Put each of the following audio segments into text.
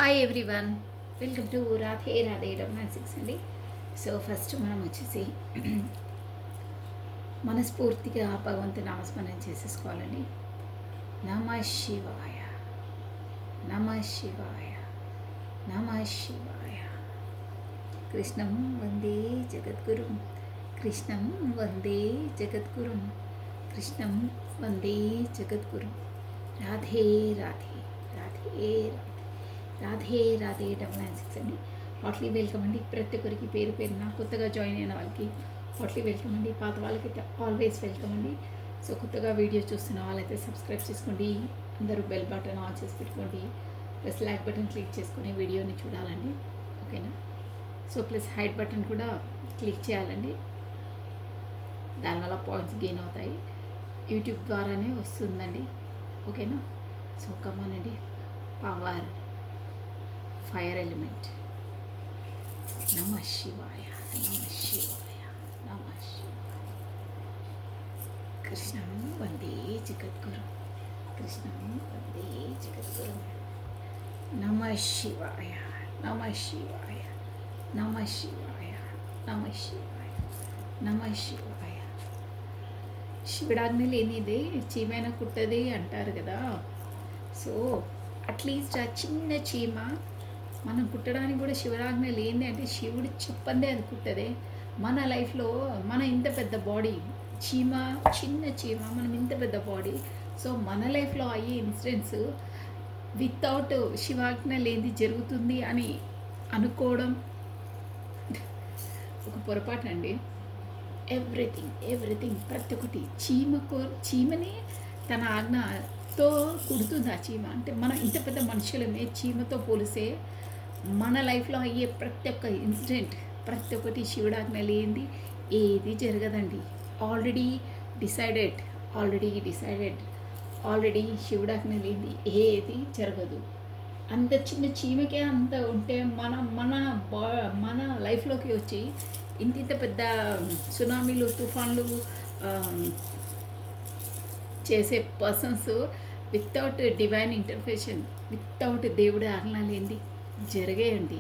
Hi everyone, welcome to Radhe Radhe డొమాన్సిక్స్ అండి. So first మనం వచ్చేసి మనస్ఫూర్తిగా భగవంతు నామస్మరణ చేసేసుకోవాలండి. నమ శివాయ, నమ శివాయ, నమ శివాయ. కృష్ణం వందే జగద్గురుం, కృష్ణం వందే జగద్గురుం, కృష్ణం వందే జగద్గురుం. రాధే రాధే, రాధే రాధే, రాధే రాధే డొమాన్సిక్స్ అండి. హాట్లీ వెల్కమ్ అండి. ప్రతి ఒక్కరికి పేరు పేరున కొత్తగా జాయిన్ అయిన వాళ్ళకి హాట్లీ వెల్కమ్ అండి. పాత వాళ్ళకి ఆల్వేస్ వెల్కమ్ అండి. సో కొత్తగా వీడియో చూస్తున్న వాళ్ళైతే సబ్స్క్రైబ్ చేసుకోండి. అందరూ బెల్ బటన్ ఆన్ చేసి పెట్టుకోండి. ప్లస్ లైక్ బటన్ క్లిక్ చేసుకుని వీడియోని చూడాలండి. ఓకేనా? సో ప్లస్ హైడ్ బటన్ కూడా క్లిక్ చేయాలండి. దానివల్ల పాయింట్స్ గెయిన్ అవుతాయి. యూట్యూబ్ ద్వారానే వస్తుందండి. ఓకేనా? సో కమానండి. Power, fire element. నమ శివాయ, నమ శివాయ, నమ శివాయ. కృష్ణం వందే జగద్గురు, కృష్ణం వందే జగద్గురు. నమ శివాయ, నమ శివాయ, నమ శివాయ, నమ శివాయ, నమ శివాయ. శివుడాజ్ఞ లేనిదే చీమైన కుట్టది అంటారు కదా. సో అట్లీస్ట్ ఆ చిన్న చీమ మనం కుట్టడానికి కూడా శివరాజ్ఞ లేనిది అంటే శివుడు చెప్పందే అది కుట్టదే. మన లైఫ్లో మన ఇంత పెద్ద బాడీ, చీమ చిన్న చీమ, మనం ఇంత పెద్ద బాడీ. సో మన లైఫ్లో అయ్యే ఇన్సిడెంట్స్ వితౌట్ శివాజ్ఞ లేనిది జరుగుతుంది అని అనుకోవడం ఒక పొరపాటు అండి. ఎవ్రీథింగ్ ప్రతి ఒక్కటి చీమని తన ఆజ్ఞతో కుడుతుంది. ఆ చీమ అంటే మనం ఇంత పెద్ద మనుషులమే చీమతో పోలిస్తే మన లైఫ్లో అయ్యే ప్రతి ఒక్క ఇన్సిడెంట్, ప్రతి ఒక్కటి శివుడాజ్ఞ లేనిది ఏది జరగదండి. ఆల్రెడీ డిసైడెడ్, ఆల్రెడీ శివుడాజ్ఞ లేనిది ఏది జరగదు. అంత చిన్న చీమకే అంత ఉంటే మన లైఫ్లోకి వచ్చి ఇంత పెద్ద సునామీలు, తుఫాన్లు చేసే పర్సన్స్ వితౌట్ డివైన్ ఇంటర్ఫెషన్, వితౌట్ దేవుడి ఆజ్ఞ లేనిది జరిగేయండి.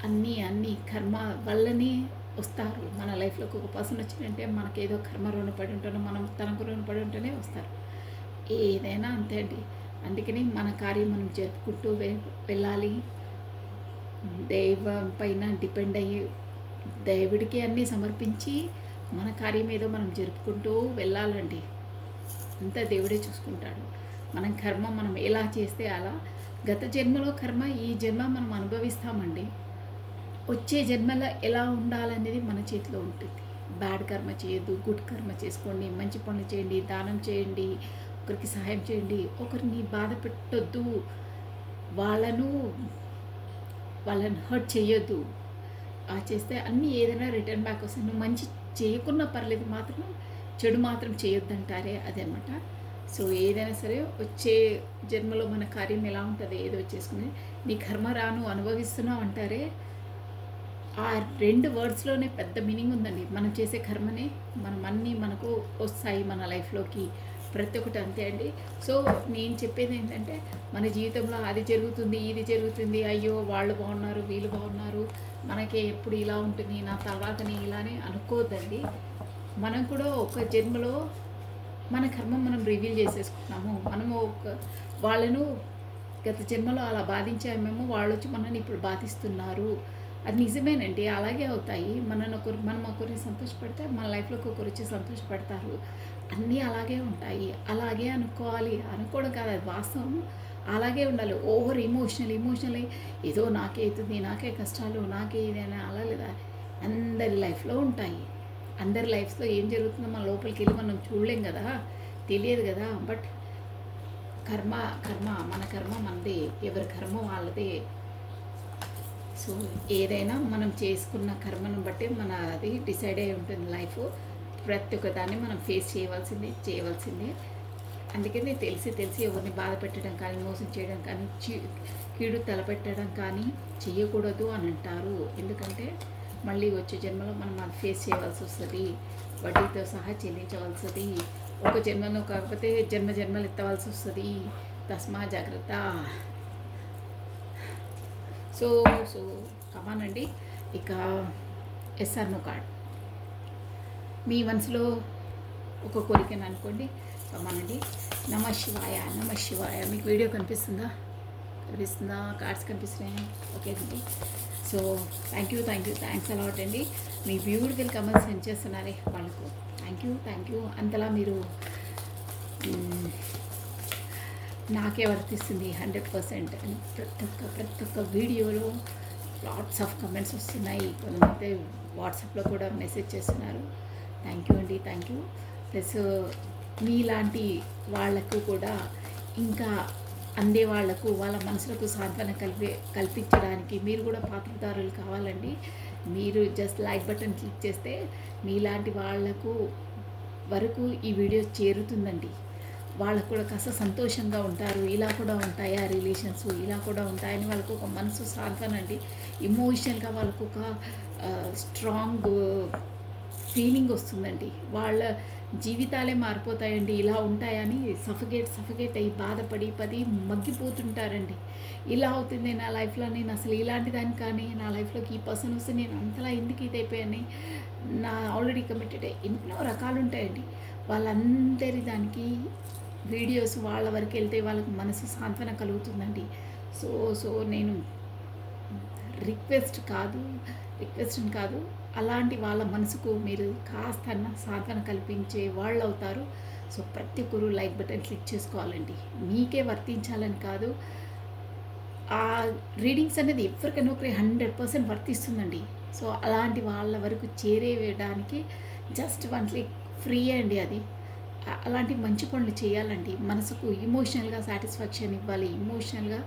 అన్నీ కర్మ వల్లనే వస్తారు. మన లైఫ్లోకి ఒక పర్సన్ వచ్చిందంటే మనకేదో కర్మ రుణపడి ఉంటానో, మనం తనకు రుణపడి ఉంటేనే వస్తారు. ఏదైనా అంతే అండి. అందుకని మన కార్యం మనం జరుపుకుంటూ వెళ్ళాలి. దైవం పైన డిపెండ్ అయ్యి దేవుడికి అన్నీ సమర్పించి మన కార్యం ఏదో మనం జరుపుకుంటూ వెళ్ళాలండి. అంతా దేవుడే చూసుకుంటాడు. మనం కర్మ మనం ఎలా చేస్తే అలా. గత జన్మలో కర్మ ఈ జన్మ మనం అనుభవిస్తామండి. వచ్చే జన్మలో ఎలా ఉండాలనేది మన చేతిలో ఉంటుంది. బ్యాడ్ కర్మ చేయొద్దు, గుడ్ కర్మ చేసుకోండి, మంచి పనులు చేయండి, దానం చేయండి, ఒకరికి సహాయం చేయండి, ఒకరిని బాధ పెట్టొద్దు, వాళ్ళను హర్ట్ చేయొద్దు. ఆ చేస్తే అన్నీ ఏదైనా రిటర్న్ బ్యాక్ వస్తుంది. నువ్వు మంచి చేయకున్నా పర్లేదు, మాత్రం చెడు మాత్రం చేయొద్దంటారే అదనమాట. సో ఏదైనా సరే వచ్చే జన్మలో మన కార్యం ఎలా ఉంటుంది ఏదో వచ్చేసుకుని నీ కర్మ రాను అనుభవిస్తున్నావు అంటారే, ఆ 2 వర్డ్స్లోనే పెద్ద మీనింగ్ ఉందండి. మనం చేసే కర్మనే అన్నీ మనకు వస్తాయి మన లైఫ్లోకి, ప్రతి ఒక్కటి అంతే అండి. సో నేను చెప్పేది ఏంటంటే మన జీవితంలో అది జరుగుతుంది, ఇది జరుగుతుంది, అయ్యో వాళ్ళు బాగున్నారు, వీళ్ళు బాగున్నారు, మనకే ఎప్పుడు ఇలా ఉంటుంది, నా తర్వాతని ఇలానే అనుకోవద్దండి. మనం కూడా ఒక జన్మలో మన కర్మ మనం రివీల్ చేసేసుకున్నాము. మనము వాళ్ళను గత జన్మలో అలా బాధించామేమో, వాళ్ళు వచ్చి మనల్ని ఇప్పుడు బాధిస్తున్నారు. అది నిజమేనండి, అలాగే అవుతాయి. మనం ఒకరిని సంతోషపడితే మన లైఫ్లోకి ఒకరు వచ్చి సంతోషపడతారు. అన్నీ అలాగే ఉంటాయి. అలాగే అనుకోవాలి, అనుకోవడం కాదు, అది వాస్తవం. అలాగే ఉండాలి. ఓవర్ ఇమోషనల్ ఏదో నాకే అవుతుంది, నాకే కష్టాలు, నాకే ఇదైనా అలా లేదా. అందరి లైఫ్లో ఉంటాయి. అందరి లైఫ్లో ఏం జరుగుతుందో మన లోపలికి వెళ్ళి మనం చూడలేం కదా, తెలియదు కదా. బట్ మన కర్మ మనదే, ఎవరి కర్మ వాళ్ళదే. సో ఏదైనా మనం చేసుకున్న కర్మను బట్టి మన అది డిసైడ్ అయి ఉంటుంది లైఫ్. ప్రతి ఒక్క దాన్ని మనం ఫేస్ చేయవలసిందే. అందుకని తెలిసి ఎవరిని బాధ పెట్టడం కానీ, మోసం చేయడం కానీ, కీడు తలపెట్టడం కానీ చేయకూడదు అని అంటారు. ఎందుకంటే మళ్ళీ వచ్చే జన్మలో మనం అది ఫేస్ చేయవలసి వస్తుంది, వడ్డీతో సహా చెల్లించవలసింది. ఒక జన్మలో కాకపోతే జన్మలు ఎత్తవలసి వస్తుంది. తస్మా జాగ్రత్త. సో సో కమానండి. ఇక ఎస్ఆర్ నో కార్డ్ మీ మనసులో ఒక కోరికను అనుకోండి. కమానండి. నమ శివాయ, నమ శివాయ. మీకు వీడియో కనిపిస్తుందా? కార్డ్స్ కనిపిస్తున్నాయి. ఓకే అండి. సో థ్యాంక్స్ అలాట్ అండి. మీ బ్యూటిఫుల్ కమెంట్స్ సెండ్ చేస్తున్నారే వాళ్ళకు థ్యాంక్ యూ. అంతలా మీరు నాకే వర్తిస్తుంది 100% అని ప్రతి ఒక్క వీడియోలో లాట్స్ ఆఫ్ కమెంట్స్ వస్తున్నాయి. కొంతమంది వాట్సాప్లో కూడా మెసేజ్ చేస్తున్నారు. Thank you. ప్లస్ మీలాంటి వాళ్లకు కూడా ఇంకా అందే వాళ్లకు వాళ్ళ మనసులకు సాంత్వన కల్పించడానికి మీరు కూడా పాత్రదారులు కావాలండి. మీరు జస్ట్ లైక్ బటన్ క్లిక్ చేస్తే మీలాంటి వాళ్లకు వరకు ఈ వీడియో చేరుతుందండి. వాళ్ళకు కూడా కాస్త సంతోషంగా ఉంటారు. ఇలా కూడా ఉంటాయా రిలేషన్స్, ఇలా కూడా ఉంటాయని వాళ్ళకు ఒక మనసు సాంత్వన అండి. ఇమోషనల్గా వాళ్ళకు ఒక స్ట్రాంగ్ ఫీలింగ్ వస్తుందండి. వాళ్ళ జీవితాలే మారిపోతాయండి. ఇలా ఉంటాయని సఫకేట్ అయ్యి బాధపడి మగ్గిపోతుంటారండి. ఇలా అవుతుంది నా లైఫ్లో, నేను అసలు ఇలాంటి దాన్ని కానీ నా లైఫ్లోకి ఈ పర్సన్ వస్తే నేను అంతలా ఎందుకు ఇదైపోయాని, నా ఆల్రెడీ కమిటెడ్ ఎన్నో రకాలు ఉంటాయండి. వాళ్ళందరి దానికి వీడియోస్ వాళ్ళ వరకు వెళ్తే వాళ్ళకి మనసు సాంత్వన కలుగుతుందండి. సో నేను రిక్వెస్ట్ కాదు, అలాంటి వాళ్ళ మనసుకు మీరు కాస్త సాంత్వన కల్పించే వాళ్ళు అవుతారు. సో ప్రతి ఒక్కరు లైక్ బటన్ క్లిక్ చేసుకోవాలండి. మీకే వర్తించాలని కాదు, ఆ రీడింగ్స్ అనేది ఎవరికైనా ఒకరి 100% వర్తిస్తుందండి. సో అలాంటి వాళ్ళ వరకు చేరేయడానికి జస్ట్ 1 క్లిక్ ఫ్రీ అండి. అది అలాంటి మంచి పనులు చేయాలండి. మనసుకు ఇమోషనల్గా సాటిస్ఫాక్షన్ ఇవ్వాలి, ఇమోషనల్గా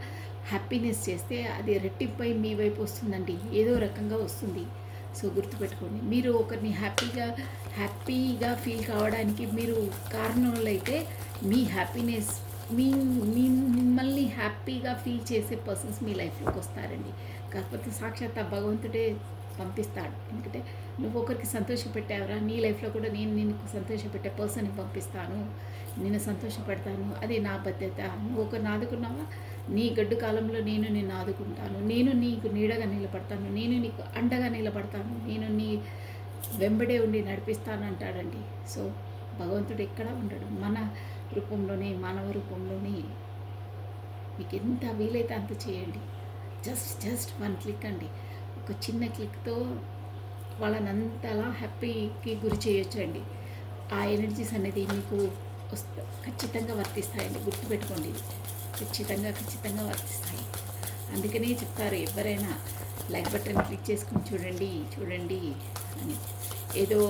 హ్యాపీనెస్ చేస్తే అది రెట్టింపై మీ వైపు వస్తుందండి. ఏదో రకంగా వస్తుంది. సో గుర్తుపెట్టుకోండి, మీరు ఒకరిని హ్యాపీగా ఫీల్ కావడానికి మీరు కారణాలైతే మీ హ్యాపీనెస్ మిమ్మల్ని హ్యాపీగా ఫీల్ చేసే పర్సన్స్ మీ లైఫ్లోకి వస్తారండి. కాకపోతే సాక్షాత్ భగవంతుడే పంపిస్తాడు. ఎందుకంటే నువ్వు ఒకరికి సంతోషపెట్టావురా, నీ లైఫ్లో కూడా నేను నిన్ను సంతోషపెట్టే పర్సన్ని పంపిస్తాను, నిన్ను సంతోషపెడతాను, అది నా బాధ్యత. నువ్వు ఒకరిని ఆదుకున్నావా, నీ గడ్డు కాలంలో నేను నిన్ను ఆదుకుంటాను, నేను నీకు నీడగా నిలబడతాను, నేను నీకు అండగా నిలబడతాను, నేను నీ వెంబడే ఉండి నడిపిస్తాను అంటాడండి. సో భగవంతుడు ఎక్కడ ఉండడు, మన రూపంలోనే, మానవ రూపంలోనే. మీకు ఎంత వీలైతే అంత చేయండి. జస్ట్ 1 క్లిక్ అండి. ఒక చిన్న క్లిక్తో వాళ్ళని అంతలా హ్యాపీకి గురి చేయొచ్చండి. ఆ ఎనర్జీస్ అనేది మీకు ఖచ్చితంగా వర్తిస్తాయండి. గుర్తుపెట్టుకోండి, ఖచ్చితంగా వర్తిస్తాయి. అందుకనే చెప్తారు ఎవరైనా లైక్ బటన్ క్లిక్ చేసుకుని చూడండి అని. ఏదో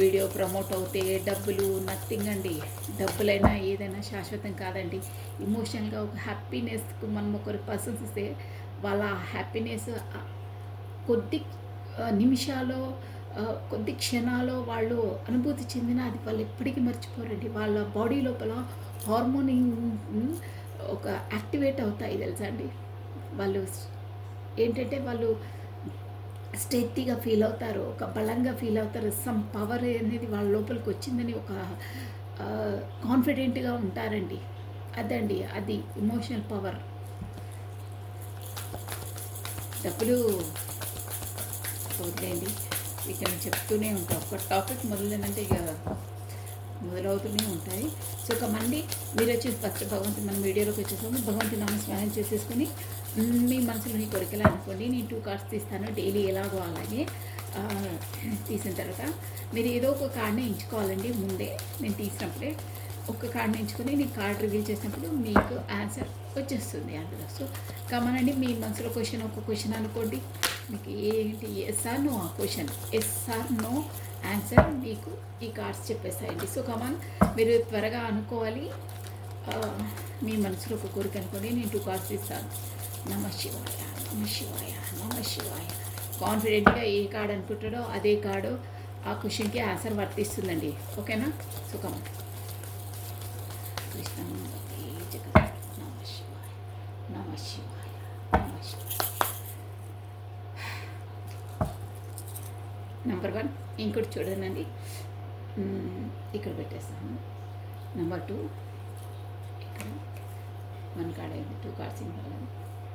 వీడియో ప్రమోట్ అవుతే డబ్బులు నథింగ్ అండి. డబ్బులైనా ఏదైనా శాశ్వతం కాదండి. ఇమోషనల్గా ఒక హ్యాపీనెస్కు మనం ఒకరి పర్సన్స్ ఇస్తే వాళ్ళ హ్యాపీనెస్ కొద్ది నిమిషాలు, కొద్ది క్షణాలు వాళ్ళు అనుభూతి చెందిన అది వాళ్ళు ఎప్పటికీ మర్చిపోరండి. వాళ్ళ బాడీ లోపల హార్మోన్ ఒక యాక్టివేట్ అవుతాయి తెలుసా అండి. వాళ్ళు ఏంటంటే వాళ్ళు స్ట్రెయిట్గా ఫీల్ అవుతారు, ఒక బలంగా ఫీల్ అవుతారు. సమ్ పవర్ అనేది వాళ్ళ లోపలికి వచ్చిందని ఒక కాన్ఫిడెంట్గా ఉంటారండి. అదండి, అది ఇమోషనల్ పవర్. డబ్బులు వదిలేండి, ఇక నేను చెప్తూనే ఉంటాను. ఒక టాపిక్ మొదలైందంటే ఇక మొదలవుతూనే ఉంటాయి. సో ఒక మంది మీరు వచ్చి ఫస్ట్ భగవంతుని మన వీడియోలోకి వచ్చేసాము. భగవంతుని నామస్మరణ చేసేసుకొని మీ మనసులోని కోరికలు అనుకోండి. నేను 2 కార్డ్స్ తీస్తాను డైలీ, ఎలాగో అలాగే. తీసిన తర్వాత మీరు ఏదో ఒక కార్డ్ని ఎంచుకోవాలండి. ముందే నేను తీసినప్పుడే ఒక కార్డ్ని ఎంచుకొని నేను కార్డ్ రివీల్ చేసినప్పుడు మీకు ఆన్సర్ వచ్చేస్తుంది అందులో. సో కమనండి, మీ మనసులో ఒక క్వశ్చన్ అనుకోండి. మీకు ఏంటి ఎస్ ఆర్ నో, ఆ question yes or no answer మీకు ఈ కార్డ్స్ చెప్పేస్తాయండి. సో కమాన్, మీరు త్వరగా అనుకోవాలి. మీ మనసులో ఒక కోరిక అనుకోండి. నేను 2 కార్డ్స్ ఇస్తాను. నమ శివాయ. కాన్ఫిడెంట్గా ఏ కార్డ్ అనుకుంటాడో అదే కార్డు ఆ క్వశ్చన్కి ఆన్సర్ వర్తిస్తుందండి. ఓకేనా? సో కమాన్. కృష్ణమూర్తి జగత్. నమ శివాయ. నెంబర్ 1 ఇంకోటి చూడండి, ఇక్కడ పెట్టేస్తాను. నెంబర్ 2 ఇక్కడ 1 కార్డ్ అయింది, 2 కార్డ్స్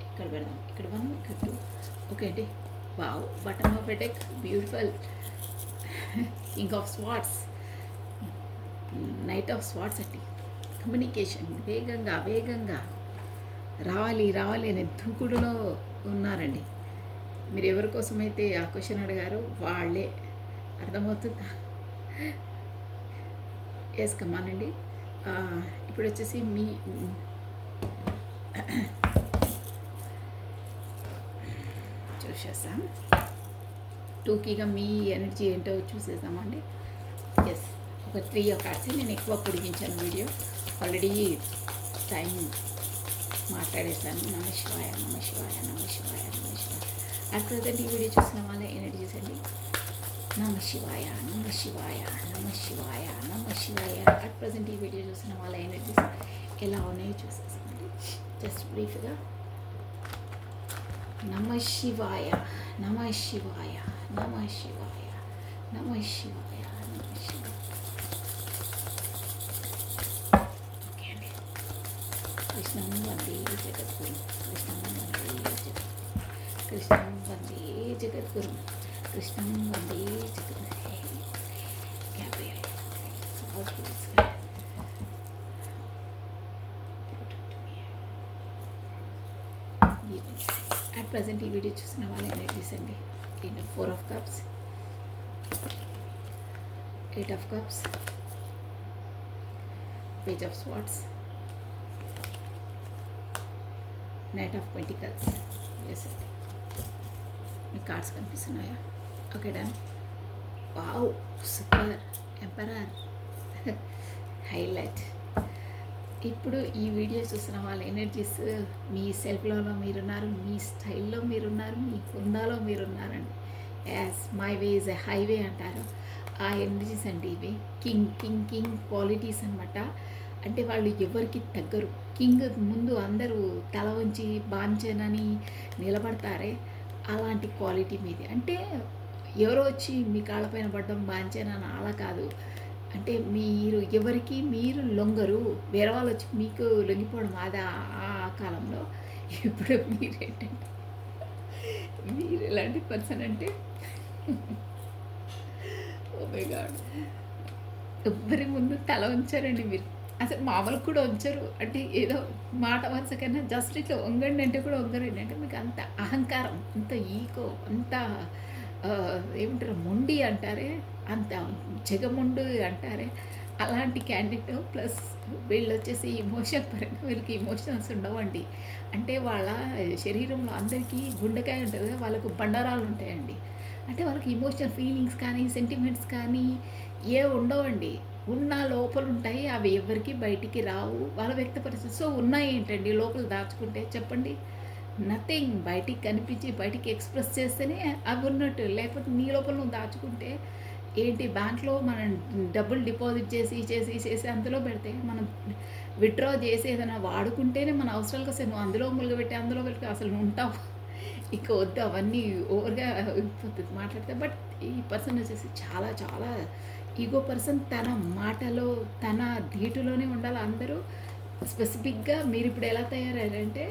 ఇంకా ఇక్కడ పెడదాం. ఇక్కడ 1, ఇక్కడ 2. ఓకే అండి. Wow, button of attack, beautiful. King of swords, knight of swords అండి. కమ్యూనికేషన్ వేగంగా వేగంగా రావాలి అనే దూకుడులో ఉన్నారండి. మీరు ఎవరి కోసమైతే ఆ క్వశ్చన్ అడిగారో వాళ్ళే. అర్థమవుతుందా? ఎస్, కమానండి. ఇప్పుడు వచ్చేసి మీ చూసేసాం. టూకీగా మీ ఎనర్జీ ఏంటో చూసేసామండి. ఎస్, ఒక 3 కార్డ్స్. నేను ఎక్కువ పొడిగించాను వీడియో, ఆల్రెడీ టైం మాట్లాడేశాను. నమశివాయ నమశివాయ నమశివాయ నమశివాయ. అట్ ప్రజెంట్ ఈ వీడియో చూసిన వాళ్ళ ఎనర్జీస్ అండి. నమశివాయ నమశివాయ నమశివాయ నమశివాయ. అట్ ప్రజెంట్ ఈ వీడియో చూసిన వాళ్ళ ఎనర్జీస్ ఎలా ఉన్నాయో చూసేసామండి. జస్ట్ బ్రీఫ్గా. నమశివాయ నమశివాయ నమశివాయ నమశివాయ నమశివాయ. ఓకే అండి. కృష్ణం వందే జగద్గురు, కృష్ణం వందే జగద్గురు, కృష్ణం వందే జగద్గురు, కృష్ణం వందే జగద్గురు. గ్యాబ్రియల్ అట్ ప్రజెంట్ ఈ వీడియో చూసిన వాళ్ళ ఎనర్జీస్ అండి. 4 of cups, 8 of cups, page of swords, knight of pentacles. Yes అండి. మీ కార్డ్స్ కనిపిస్తున్నాయా? Okay, done. Wow, super. Emperor highlight. ఇప్పుడు ఈ వీడియో చూసిన వాళ్ళ ఎనర్జీస్ మీ సెల్ఫ్లో మీరున్నారు, మీ స్టైల్లో మీరున్నారు, మీ హుందాలో మీరున్నారండి. As my way is a highway అంటారు. ఆ ఎనర్జీస్ అండి ఇవి. కింగ్ క్వాలిటీస్ అనమాట. అంటే వాళ్ళు ఎవరికి తగ్గరు. కింగ్ ముందు అందరూ తల వంచి బాంచనని నిలబడతారే, అలాంటి క్వాలిటీ మీది. అంటే ఎవరో వచ్చి మీ కాళ్ళపైన పడ్డం బాంచనని అలా కాదు. అంటే మీరు ఎవరికి మీరు లొంగరు, వేరే వాళ్ళు వచ్చి మీకు లొంగిపోవడం అది ఆ కాలంలో. ఇప్పుడు మీరేంటంటే మీరు ఎలాంటి పర్సన్ అంటే ఓ మై గాడ్, ఎవ్వరి ముందు తల ఉంచారండి మీరు. అసలు మామూలు కూడా ఉంచరు. అంటే ఏదో మాట వరుసకైనా జస్ట్ ఇట్లా వంగండి అంటే కూడా వంగరండి. అంటే మీకు అంత అహంకారం, అంత ఈగో, అంత ఏమంటారు మొండి అంటారే, అంత జగముండు అంటారే, అలాంటి క్యాండిడేట్. ప్లస్ వీళ్ళు వచ్చేసి ఇమోషన్ పరంగా వీళ్ళకి ఇమోషన్స్ ఉండవండి. అంటే వాళ్ళ శరీరంలో అందరికీ గుండెకాయ ఉంటుంది కదా, వాళ్ళకు బండరాలు ఉంటాయండి. అంటే వాళ్ళకి ఇమోషనల్ ఫీలింగ్స్ కానీ సెంటిమెంట్స్ కానీ ఏ ఉండవండి. ఉన్న లోపల ఉంటాయి, అవి ఎవరికి బయటికి రావు, వాళ్ళ వ్యక్తపరిస్థితి. సో ఉన్నాయి ఏంటండి లోపల దాచుకుంటే చెప్పండి? నథింగ్. బయటికి కనిపించి బయటికి ఎక్స్ప్రెస్ చేస్తేనే అవి ఉన్నట్టు. లేకపోతే నీ లోపల నువ్వు దాచుకుంటే ఏంటి? బ్యాంక్లో మనం డబ్బులు డిపాజిట్ చేసి అందులో పెడితే, మనం విత్డ్రా చేసి ఏదైనా వాడుకుంటేనే మన అవసరాలకు వస్తే నువ్వు అందులో ములుగబెట్టి అందులో పెట్టి అసలు నువ్వు ఉంటావు. ఇక వద్దు, అవన్నీ ఓవర్గా అయిపోతుంది మాట్లాడితే. బట్ ఈ పర్సన్ వచ్చేసి చాలా చాలా ఈగో పర్సన్. తన మాటలో తన ధీటులోనే ఉండాలి అందరూ. స్పెసిఫిక్గా మీరు ఇప్పుడు ఎలా తయారయ్యారంటే,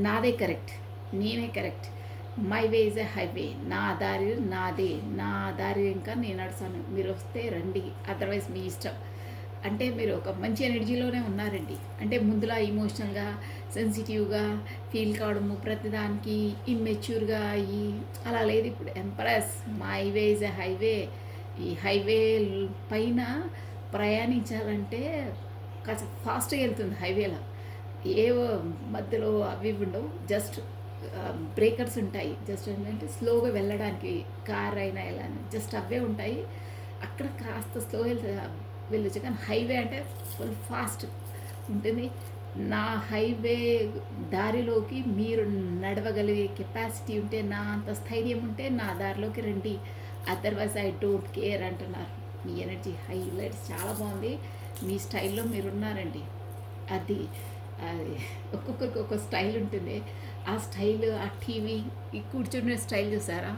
నాదే కరెక్ట్, నేనే correct, my way is a highway, నా దారి నాదే, నా దారి ఇంకా నేను నడుస్తాను, మీరు వస్తే రండి, అదర్వైజ్ మీ ఇష్టం. అంటే మీరు ఒక మంచి ఎనర్జీలోనే ఉన్నారండి. అంటే ముందులా ఇమోషనల్గా సెన్సిటివ్గా ఫీల్ కావడము, ప్రతిదానికి ఇమ్మెచ్యూర్గా అయ్యి అలా లేదు ఇప్పుడు. Empress, my way is a highway. ఈ హైవే పైన ప్రయాణించాలంటే కాస్త ఫాస్ట్గా వెళ్తుంది హైవేలో. ఏవో మధ్యలో అవి ఉండవు, జస్ట్ బ్రేకర్స్ ఉంటాయి. జస్ట్ ఏంటంటే స్లోగా వెళ్ళడానికి కార్ అయినా ఎలా జస్ట్ అవే ఉంటాయి. అక్కడ కాస్త స్లో వెళ్ళొచ్చు. కానీ హైవే అంటే ఫుల్ ఫాస్ట్ ఉంటుంది. నా హైవే దారిలోకి మీరు నడవగలిగే కెపాసిటీ ఉంటే, నా అంత స్థైర్యం ఉంటే నా దారిలోకి రండి, అదర్వైజ్ ఐ డోంట్ కేర్ అంటున్నారు. మీ ఎనర్జీ హైలైట్స్ చాలా బాగుంది. మీ స్టైల్లో మీరున్నారండి. అది ఒక్కొక్కరికి ఒక్కొక్క స్టైల్ ఉంటుంది. ఆ స్టైల్, ఆ టీవీ ఈ కూర్చునే స్టైల్ చూసారా,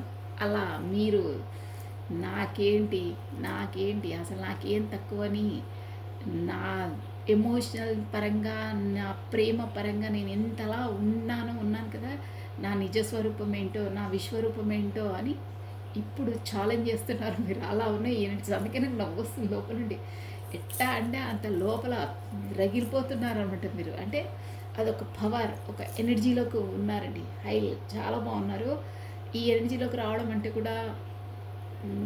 అలా మీరు నాకేంటి అసలు నాకేం తక్కువని, నా ఎమోషనల్ పరంగా, నా ప్రేమ పరంగా నేను ఎంతలా ఉన్నాను కదా, నా నిజ స్వరూపం ఏంటో, నా విశ్వరూపం ఏంటో అని ఇప్పుడు ఛాలెంజ్ చేస్తున్నారు మీరు. అలా ఉన్నాయి యూనిట్స్. అందుకే నాకు నవ్వొస్తుంది లోపల నుండి. ఎట్లా అంటే అంత లోపల రగిలిపోతున్నారు అనమాట మీరు. అంటే అదొక పవర్, ఒక ఎనర్జీలోకి ఉన్నారండి. హై చాలా బాగున్నారు. ఈ ఎనర్జీలోకి రావడం అంటే కూడా